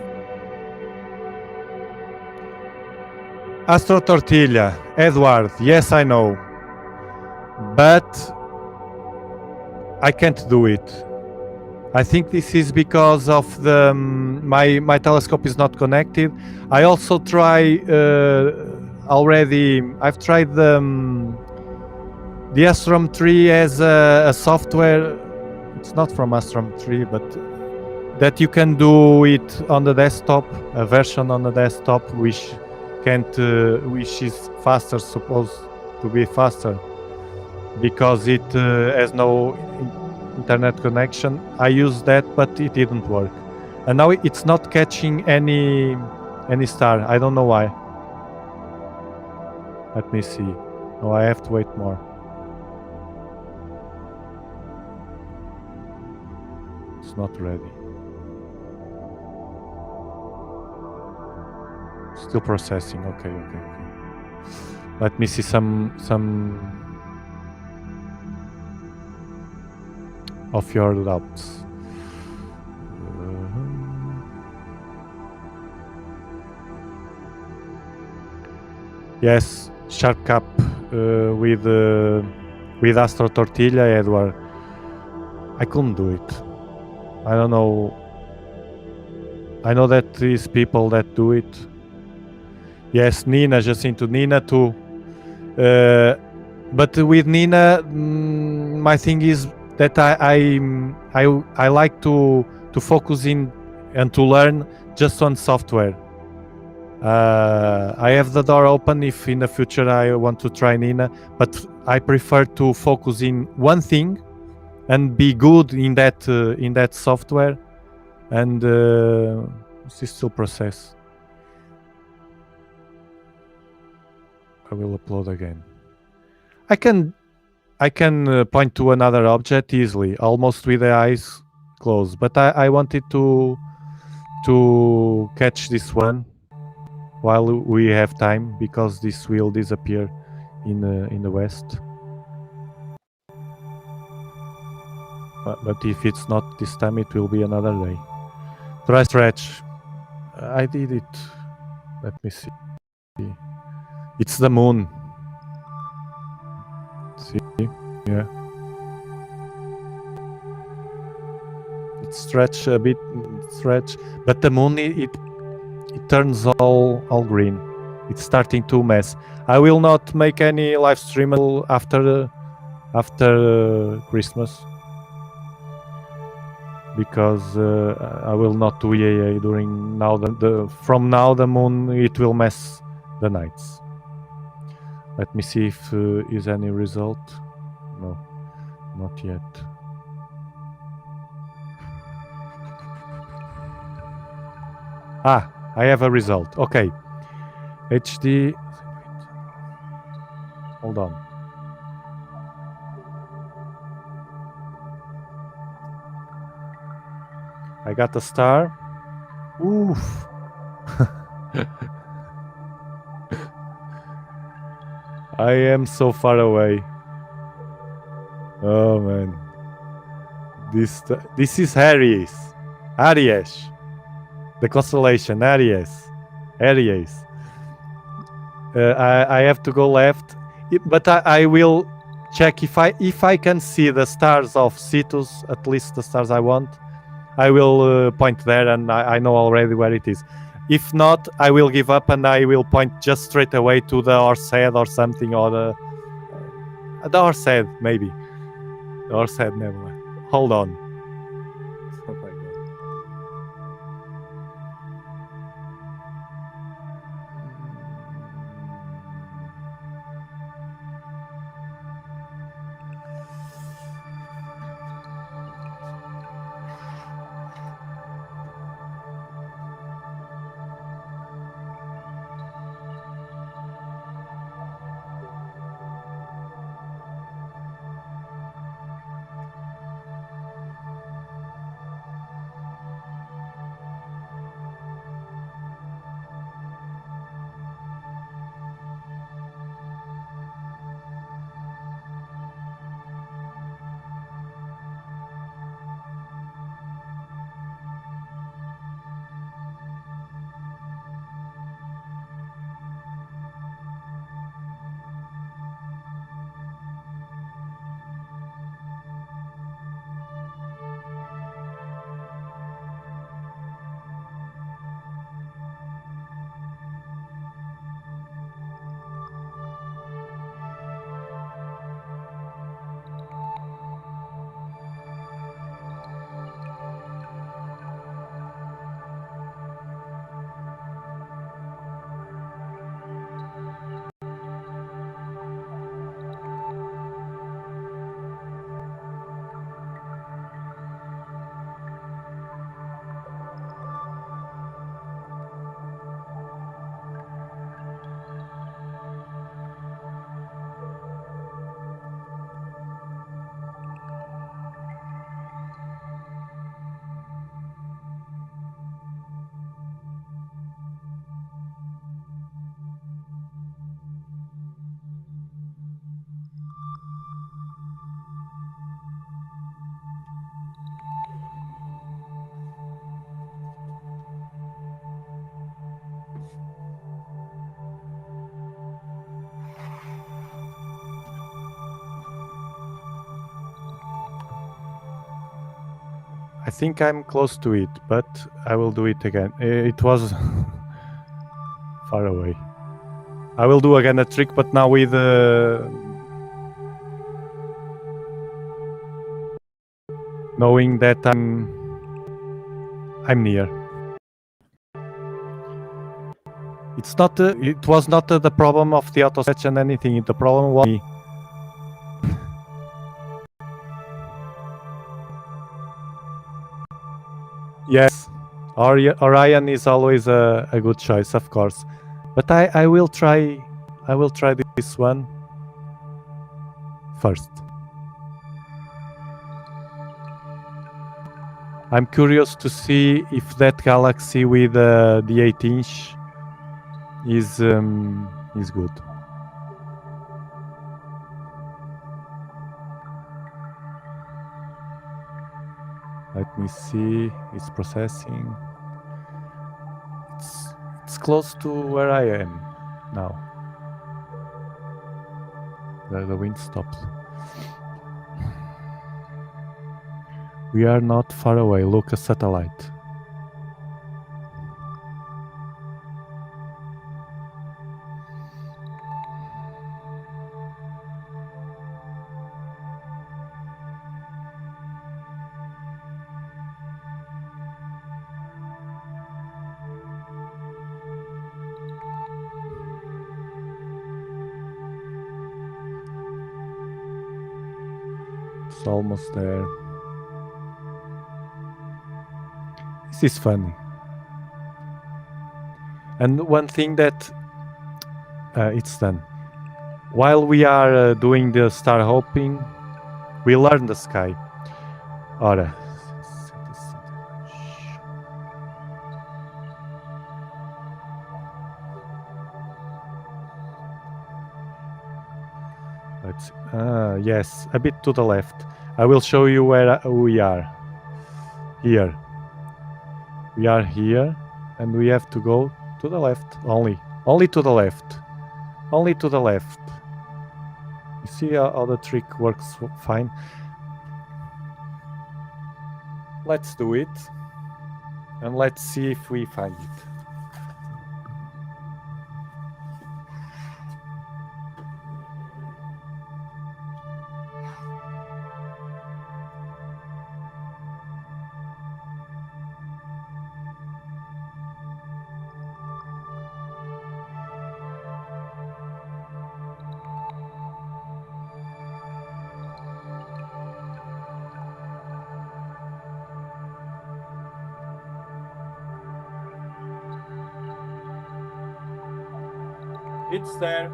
Astro Tortilla, Edward, yes I know. But I can't do it. I think this is because of the my telescope is not connected. I also try already. I've tried the Astrom 3 as a software. It's not from Astrom 3, but that you can do it on the desktop. A version on the desktop which is faster, supposed to be faster, because it has no internet connection. I used that, but it didn't work, and now it's not catching any star. I don't know why. Let me see. Oh, I have to wait more. It's not ready. Still processing. Okay. Let me see some of your doubts. Yes, sharp cap with Astro Tortilla, Edward. I couldn't do it. I don't know. I know that these people that do it. Yes, Nina, Jacinto, Nina too. But with Nina, my thing is that I like to focus in and to learn just on software. I have the door open if in the future I want to try Nina, but I prefer to focus in one thing and be good in that software, and this is still process. I will upload again. I can point to another object easily, almost with the eyes closed, but I wanted to catch this one while we have time, because this will disappear in the west. But if it's not this time, it will be another day. Try stretch. I did it. Let me see. It's the moon. See? Yeah. It stretch a bit, but the moon it turns all green. It's starting to mess. I will not make any live stream after Christmas, because I will not do EAA during now. From now the moon it will mess the nights. Let me see if is any result. No, not yet. I have a result. Okay. HD. Hold on. I got a star. Oof. I am so far away. Oh man. This is Aries. Aries. The constellation Aries. Aries. I have to go left, but I will check if I can see the stars of Cetus, at least the stars I want. I will point there, and I know already where it is. If not, I will give up and I will point just straight away to the Horsehead or something, or the Horsehead maybe. The Horsehead Nebula. Hold on. Oh my God. I think I'm close to it, but I will do it again. It was far away. I will do again a trick, but now with knowing that I'm near. It's not. It was not the problem of the auto search and anything. The problem was me. Yes, Orion is always a good choice, of course. But I will try. I will try this one first. I'm curious to see if that galaxy with the 8-inch is good. Let me see. It's processing. It's close to where I am now. The wind stopped. We are not far away. Look, a satellite. It's almost there. This is funny. And one thing that it's done. While we are doing the star hopping, we learn the sky. Ora. Yes, a bit to the left. I will show you where we are. Here. We are here, and we have to go to the left. Only to the left. Only to the left. You see how the trick works fine? Let's do it. And let's see if we find it. It's there.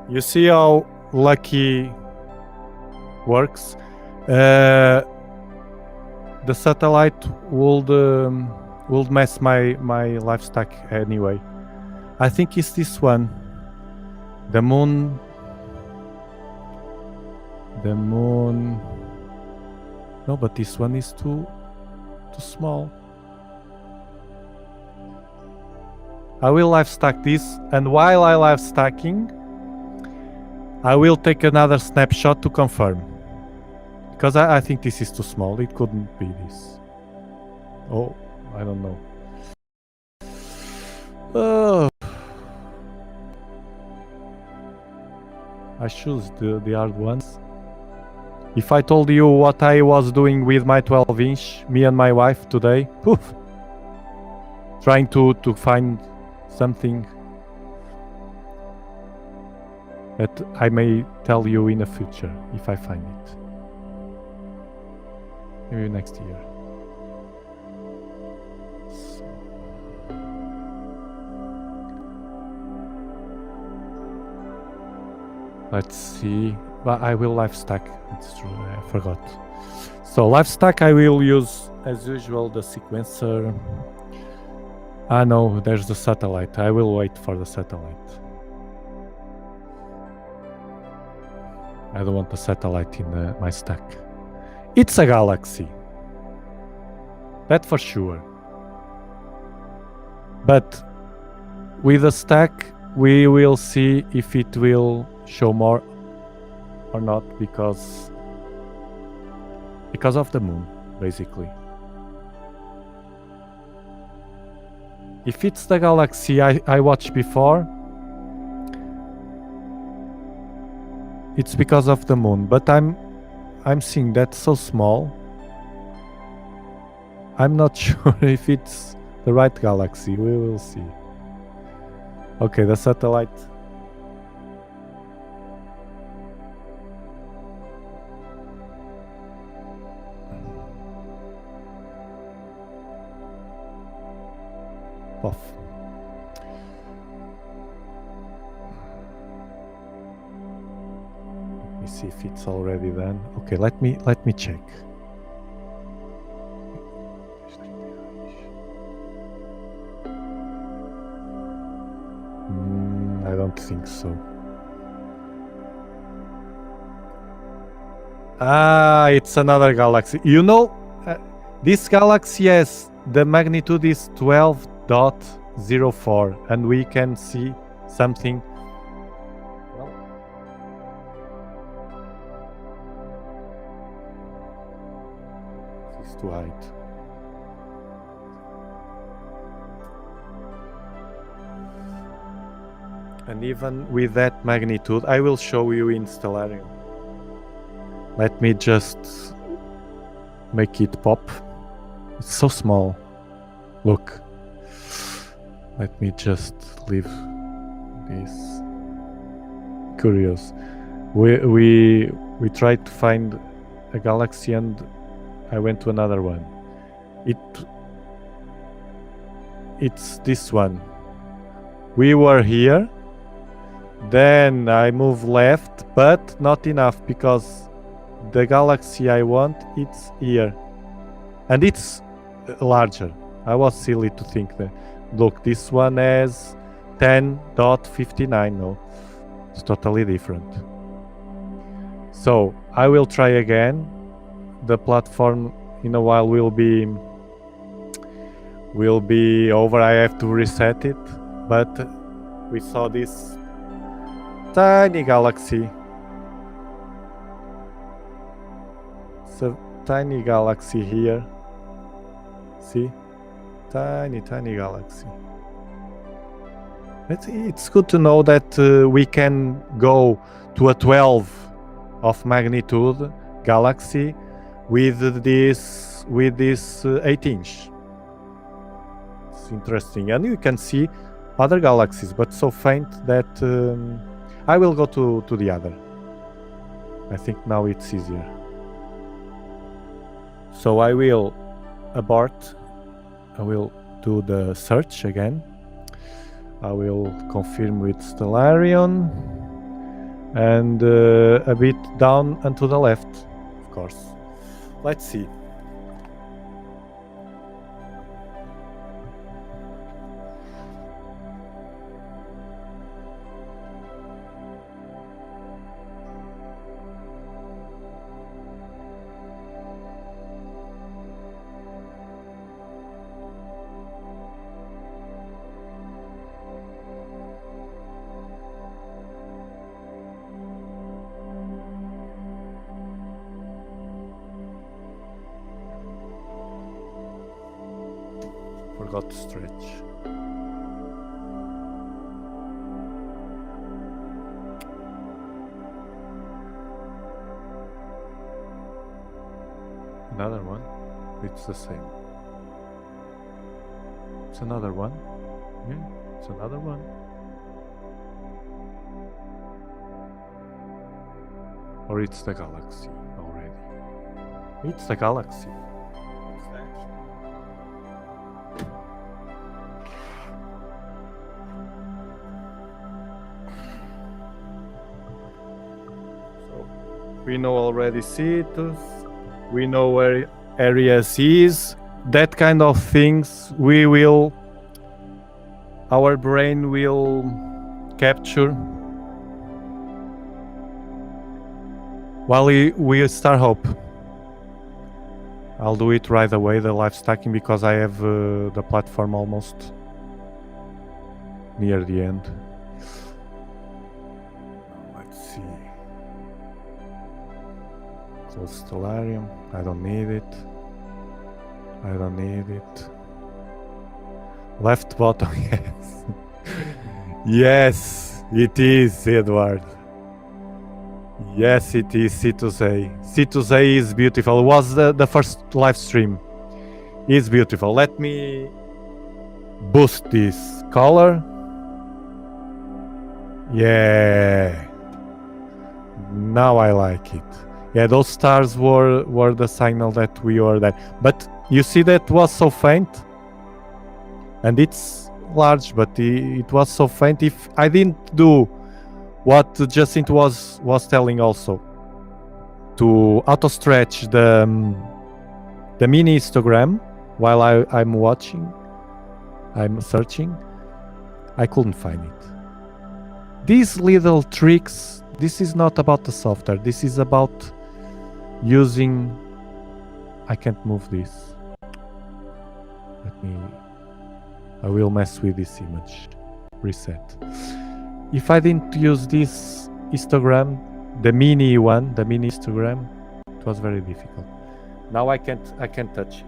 You see how lucky works? The satellite would mess my life stack anyway. I think it's this one. The moon. No, but this one is too small. I will live stack this, and while I live stacking, I will take another snapshot to confirm. Because I think this is too small. It couldn't be this. Oh, I don't know. I choose the hard ones. If I told you what I was doing with my 12-inch, me and my wife today, poof, trying to find something that I may tell you in the future if I find it. Maybe next year. Let's see. But I will live stack. It's true, I forgot. So live stack, I will use as usual the sequencer. Ah no, there's the satellite. I will wait for the satellite. I don't want the satellite in my stack. It's a galaxy. That for sure. But with the stack, we will see if it will show more or not because of the moon, basically. If it's the galaxy I watched before, it's because of the moon, but I'm seeing that so small. I'm not sure if it's the right galaxy. We will see. Okay, the satellite. Off. me see if it's already done. Okay, let me check. I don't think so. It's another galaxy. You know, this galaxy has the magnitude is 12.04, and we can see something. Well, this is too high. And even with that magnitude, I will show you in Stellarium. Let me just make it pop. It's so small. Look. Let me just leave this. Curious. We tried to find a galaxy and I went to another one. It's this one. We were here. Then I moved left, but not enough because the galaxy I want, it's here. And it's larger. I was silly to think that. Look, this one has 10.59. No, it's totally different. So I will try again. The platform in a while will be over. I have to reset it. But we saw this tiny galaxy. It's a tiny galaxy here. See? Tiny galaxy. It's good to know that we can go to a 12 of magnitude galaxy with this 8-inch. It's interesting, and you can see other galaxies, but so faint that I will go to the other. I think now it's easier. So I will abort. I will do the search again. I will confirm with Stellarium and a bit down and to the left, of course. Let's see. Forgot to stretch. Another one. It's the same. It's another one. Yeah, it's another one. Or it's the galaxy already. It's the galaxy. We know already Cetus, we know where areas is, that kind of things our brain will capture while we start hope. I'll do it right away, the live stacking, because I have the platform almost near the end. Let's see. Close Stellarium. I don't need it. I don't need it. Left bottom, yes. Yes, it is, Edward. Yes, it is Cetus A. Cetus A is beautiful. It was the first live stream. It's beautiful. Let me boost this color. Yeah. Now I like it. Yeah, those stars were the signal that we were there. But you see that was so faint? And it's large, but it was so faint. If I didn't do what Jacinto was telling also, to auto stretch the mini histogram while I'm searching. I couldn't find it. These little tricks, this is not about the software. This is about using... I can't move this. I will mess with this image. Reset. If I didn't use this histogram, the mini histogram, it was very difficult. Now I can't touch it.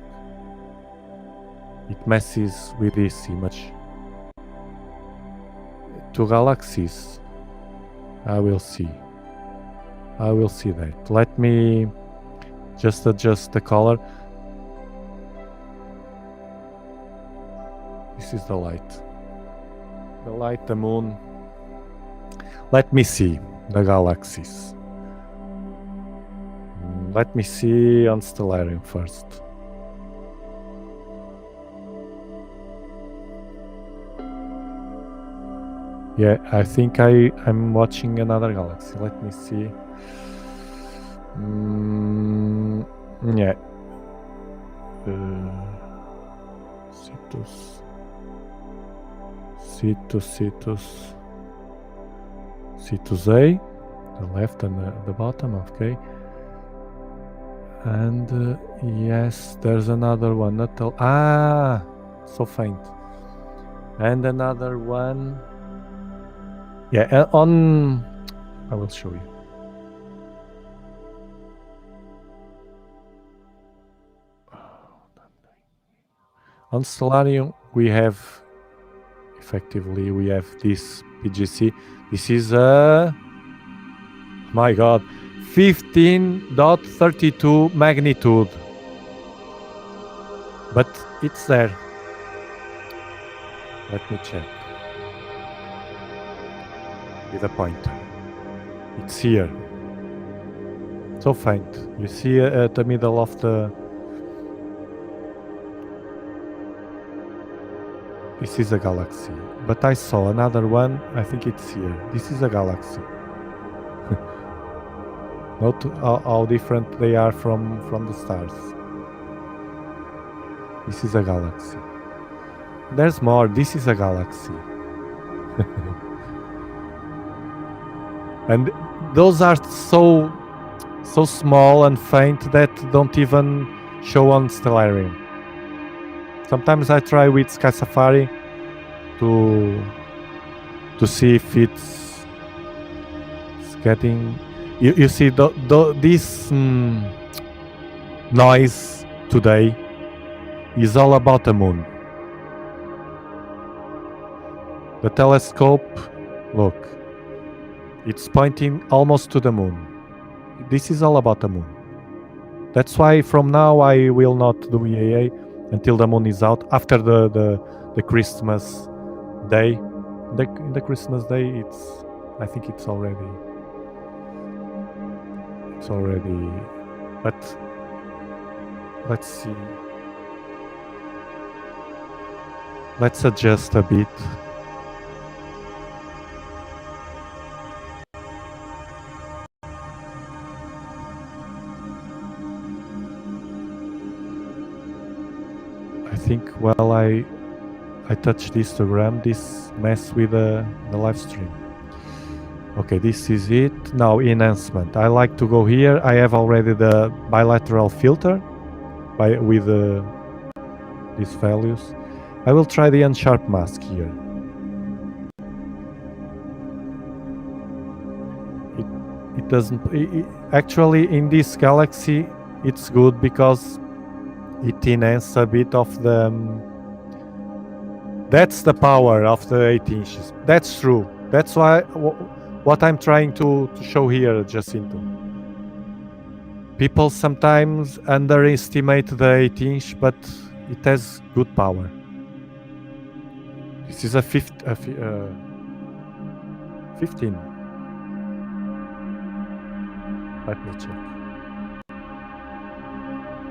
It messes with this image. To galaxies, I will see that. Let me just adjust the color. This is the light, the moon. Let me see the galaxies. Let me see on Stellarium first. Yeah, I think I'm watching another galaxy. Let me see. Yeah. Cetus A, the left and the bottom, okay. And yes, there's another one. So faint. And another one. Yeah, I will show you. On Stellarium, we have this PGC. This is my God, 15.32 magnitude. But it's there. Let me check. With a pointer. It's here. So faint. You see at the middle of the... This is a galaxy. But I saw another one. I think it's here. This is a galaxy. Note how different they are from the stars. This is a galaxy. There's more. This is a galaxy. And those are so small and faint that don't even show on Stellarium. Sometimes I try with Sky Safari to see if it's getting... You see, this noise today is all about the moon. The telescope, look, it's pointing almost to the moon. This is all about the moon. That's why from now I will not do EAA until the moon is out. After the Christmas day, the Christmas day, I think it's already. But let's see. Let's adjust a bit. I think while I touch the histogram, this mess with the live stream. Okay, this is it. Now enhancement. I like to go here. I have already the bilateral filter with these values. I will try the unsharp mask here. It doesn't... actually, in this galaxy, it's good because it enhances a bit of the... that's the power of the 8 inches. That's true. That's why what I'm trying to show here, Jacinto. People sometimes underestimate the 8-inch, but it has good power. This is a 15. Let me check.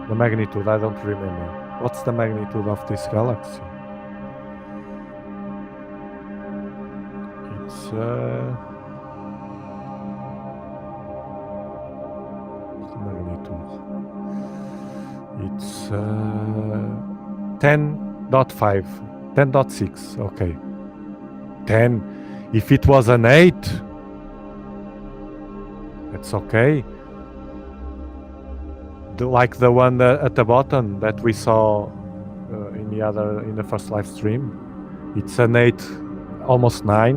The magnitude, I don't remember. What's the magnitude of this galaxy? It's magnitude. It's 10.5, 10.6. Okay, 10. If it was an 8, it's okay. Like the one at the bottom that we saw in the first live stream. It's an 8, almost 9.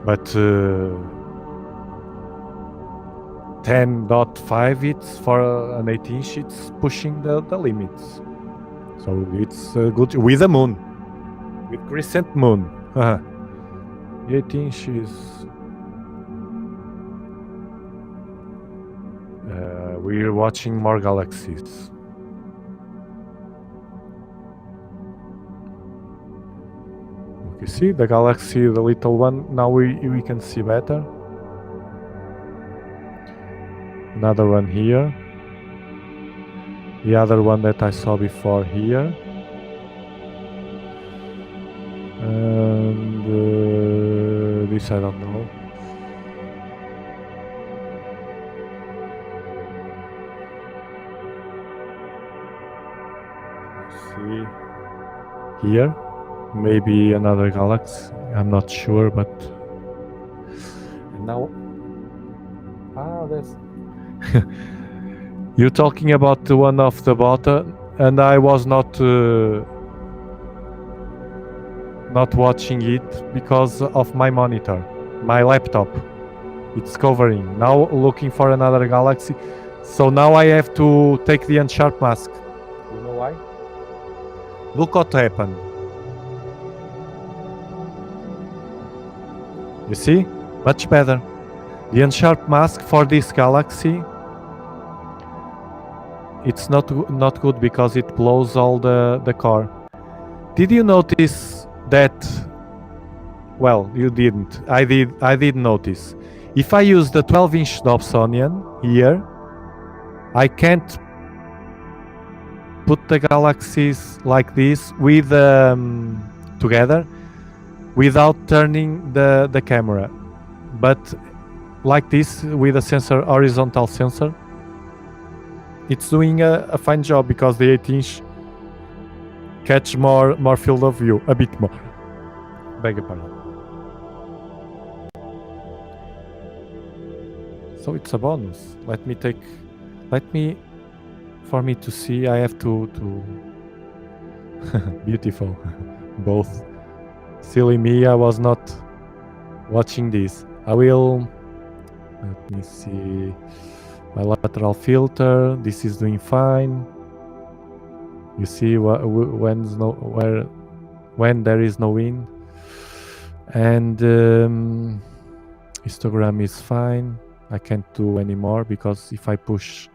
But 10.5, it's for an 8-inch, it's pushing the limits. So it's good with the moon, with crescent moon. 8-inch is... we're watching more galaxies. You see the galaxy, the little one. Now we can see better. Another one here. The other one that I saw before here. And this I don't know. See here. Maybe another galaxy, I'm not sure, but now that's you're talking about the one of the bottom, and I was not watching it because of my monitor, my laptop. It's covering. Now looking for another galaxy, so now I have to take the unsharp mask. You know why? Look what happened. You see? Much better. The unsharp mask for this galaxy, it's not good because it blows all the core. Did you notice that? Well, you didn't. I did notice. If I use the 12-inch Dobsonian here, I can't put the galaxies like this with together without turning the camera, but like this with a sensor, horizontal sensor, it's doing a fine job because the 8-inch catch more field of view, a bit more. Beg your pardon. So it's a bonus. For me to see, I have to beautiful. Both. Silly me, I was not watching this. I will, let me see, my lateral filter, this is doing fine. You see when there is no wind. And histogram is fine. I can't do any more because if I push,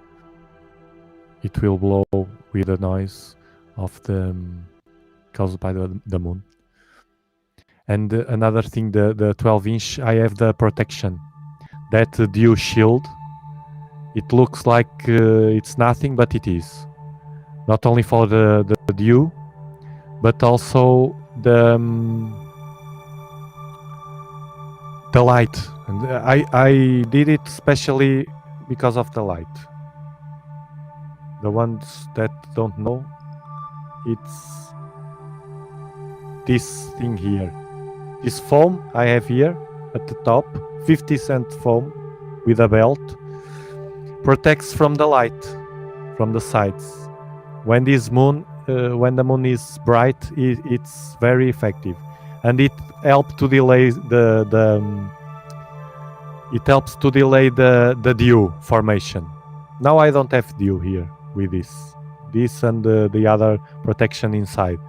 it will blow with the noise of the caused by the moon. And another thing, the 12-inch, I have the protection, that dew shield. It looks like it's nothing, but it is. Not only for the dew, but also the light. And I did it especially because of the light. The ones that don't know, it's this thing here. This foam I have here at the top, 50-cent foam with a belt, protects from the light from the sides. When the moon is bright, it's very effective, and it helps to delay the dew formation. Now I don't have dew here with this and the other protection inside.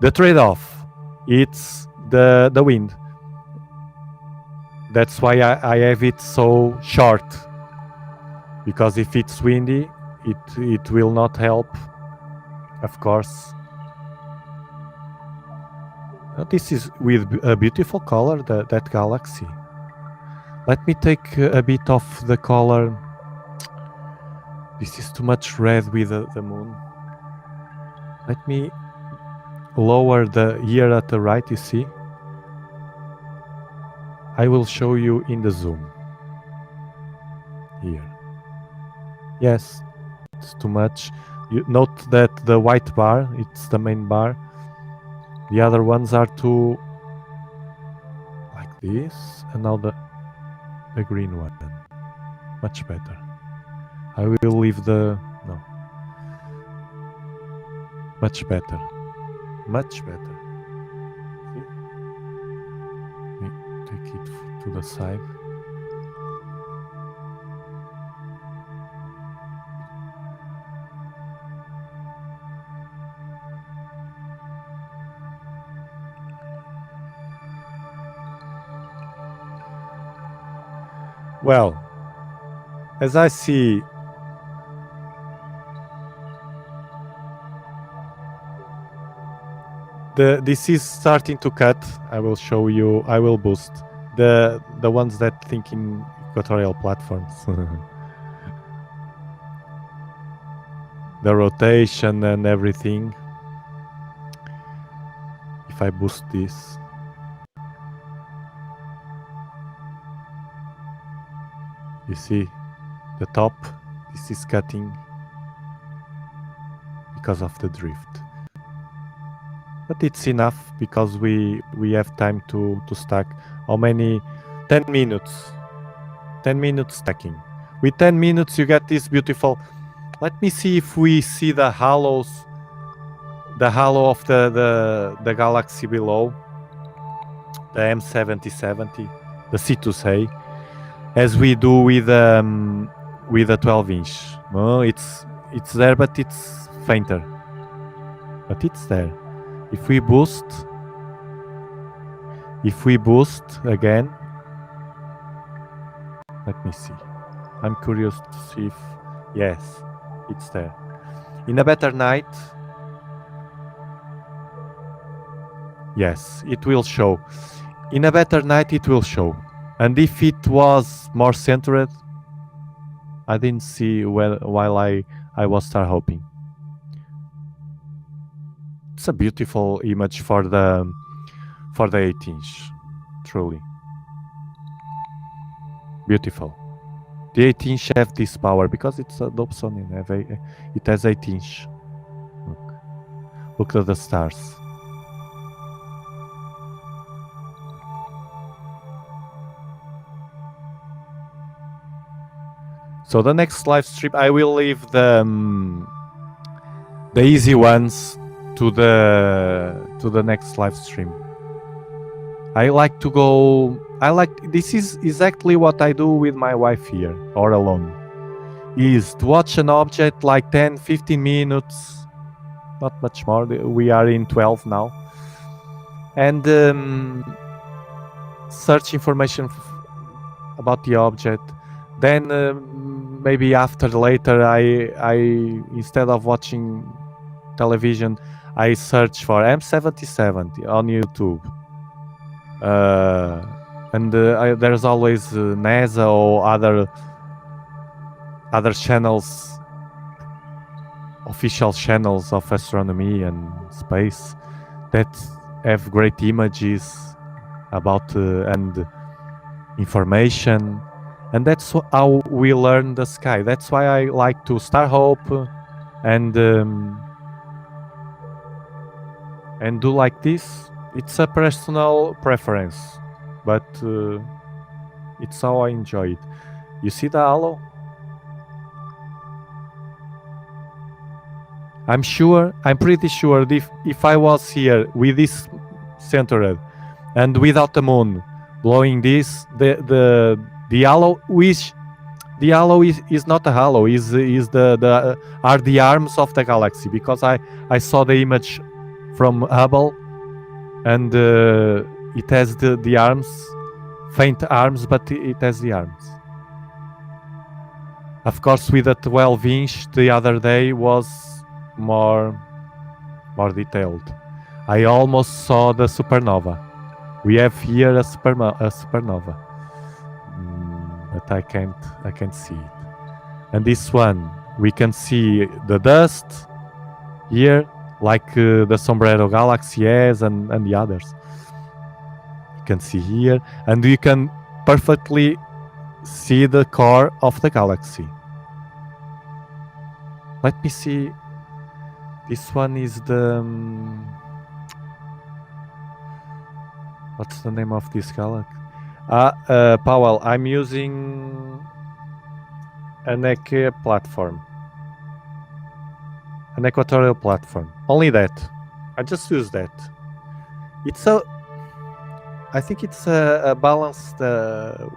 The trade-off, it's the wind. That's why I have it so short, because if it's windy, it will not help, of course. This is with a beautiful color, that galaxy. Let me take a bit of the color. This is too much red with the moon. Let me lower the here at the right, you see? I will show you in the zoom. Here. Yes, it's too much. You note that the white bar, it's the main bar. The other ones are too like this, and now the green one. Much better. I will leave the no. Much better. Much better. See? Let me take it to the side. Well, as I see, this is starting to cut. I will show you. I will boost the ones that think in equatorial platforms. The rotation and everything. If I boost this, you see the top. This is cutting because of the drift. But it's enough because we have time to stack. How many? 10 minutes. 10 minutes stacking. With 10 minutes you get this beautiful. Let me see if we see the halos. The halo of the galaxy below. The M77, the Cetus A, as we do with a 12-inch. No, it's there, but it's fainter. But it's there. If we boost again, let me see. I'm curious to see if, yes, it's there. In a better night, yes, it will show. In a better night, it will show. And if it was more centered, I didn't see while I was star hopping. It's a beautiful image for the 8-inch, truly beautiful. The 8-inch have this power because it's a Dobsonian. It has 8-inch. Look at the stars. So the next live stream, I will leave the easy ones to the next live stream. I like to go. This is exactly what I do with my wife here or alone. Is to watch an object like 10-15 minutes, not much more. We are in 12 now, and search information about the object. Then maybe later, I instead of watching television, I search for M77 on YouTube. And there's always NASA or other channels, official channels of astronomy and space that have great images about and information. And that's how we learn the sky. That's why I like to star hope and do like this. It's a personal preference, but it's how I enjoy it. You see the halo? I'm pretty sure if I was here with this centered and without the moon blowing this, the halo is not a halo, is are the arms of the galaxy, because I saw the image from Hubble, and it has the arms, faint arms, but it has the arms. Of course, with a 12-inch the other day was more detailed. I almost saw the supernova. We have here a supernova, but I can't see it. And this one, we can see the dust here, like the Sombrero Galaxy has, and the others. You can see here, and you can perfectly see the core of the galaxy. Let me see. This one is the... what's the name of this galaxy? Powell, I'm using an ECA platform. An equatorial platform. Only that. I just use that. It's a... I think it's a balanced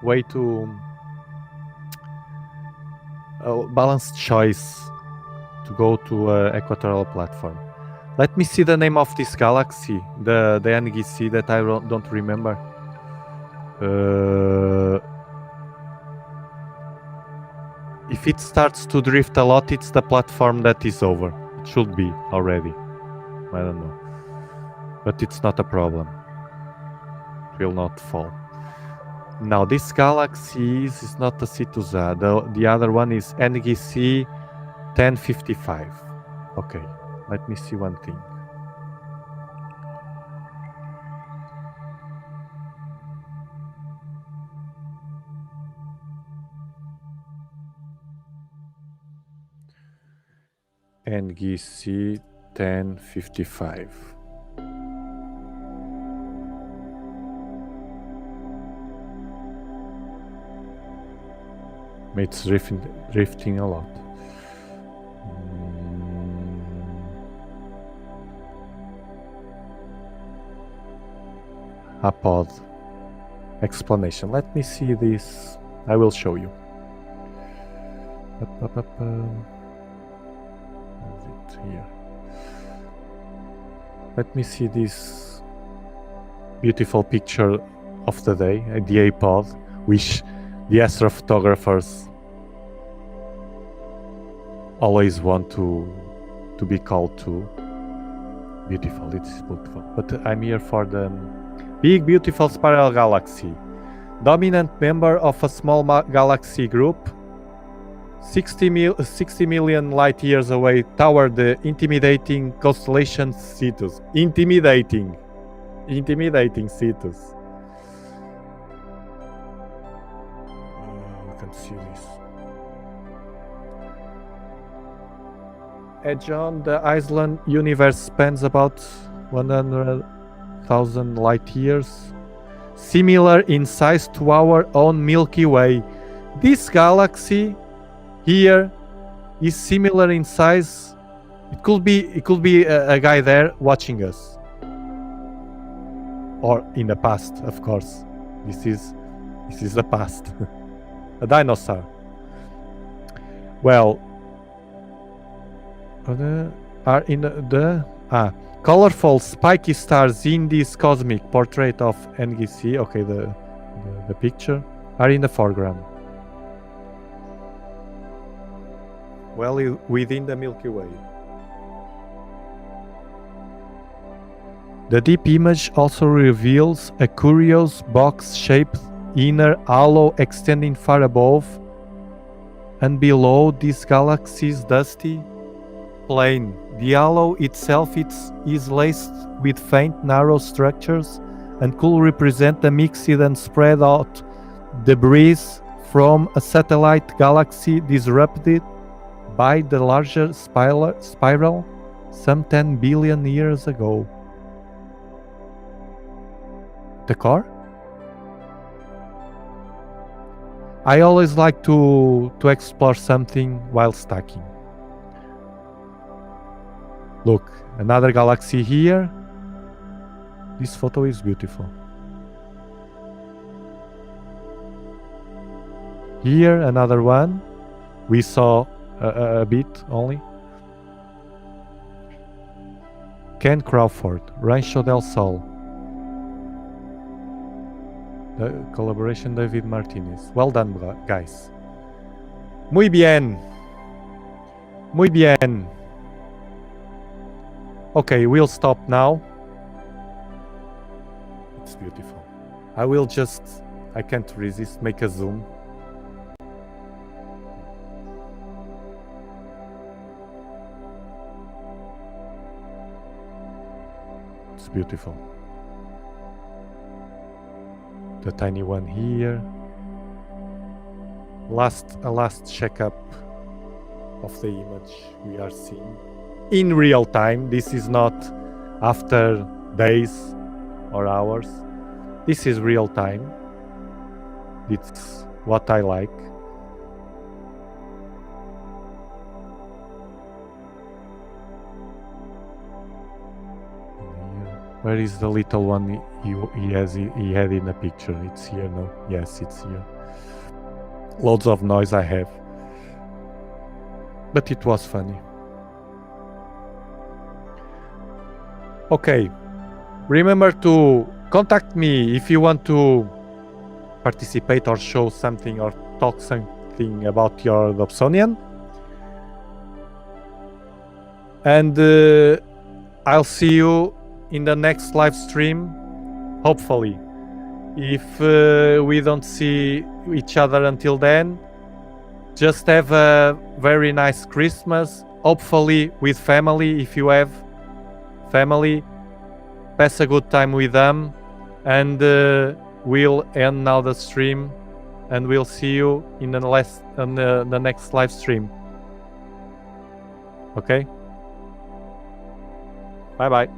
way to... a balanced choice to go to equatorial platform. Let me see the name of this galaxy, the NGC that I don't remember. If it starts to drift a lot, it's the platform that is over. It should be already. I don't know. But it's not a problem. It will not fall. Now, this galaxy is not the Cetus A. The other one is NGC 1055. Okay, let me see one thing. NGC 1055. It's drifting a lot. Apod. Explanation. Let me see this. I will show you. Is it here? Let me see this beautiful picture of the day, the apod, which the astrophotographers always want to be called to. Beautiful, it's beautiful. But I'm here for the big, beautiful spiral galaxy. Dominant member of a small galaxy group, 60 million light years away toward the intimidating constellation Cetus. Intimidating Cetus. You can see this. Edge on the Iceland universe spans about 100,000 light years, similar in size to our own Milky Way. This galaxy here is similar in size. It could be a guy there watching us, or in the past, of course. This is the past. A dinosaur. Well, are in the colorful spiky stars in this cosmic portrait of NGC. Okay, the picture are in the foreground. Well, within the Milky Way. The deep image also reveals a curious box-shaped inner halo extending far above and below this galaxy's dusty plane. The halo itself is laced with faint, narrow structures and could represent a mixed and spread out debris from a satellite galaxy disrupted by the larger spiral some 10 billion years ago. The car? I always like to explore something while stacking. Look, another galaxy here. This photo is beautiful. Here, another one. We saw a bit only. Ken Crawford, Rancho del Sol. The collaboration David Martinez. Well done, guys. Muy bien. Muy bien. Okay, we'll stop now. It's beautiful. I can't resist, make a zoom. It's beautiful. The tiny one here. A last checkup of the image we are seeing in real time. This is not after days or hours. This is real time. It's what I like. Where is the little one he had in the picture? It's here now. Yes, it's here. Loads of noise I have. But it was funny. Okay. Remember to contact me if you want to participate or show something or talk something about your Dobsonian. And I'll see you in the next live stream, hopefully. If we don't see each other until then, just have a very nice Christmas, hopefully with family. If you have family, pass a good time with them, and we'll end now the stream, and we'll see you in the next live stream. Okay? Bye bye.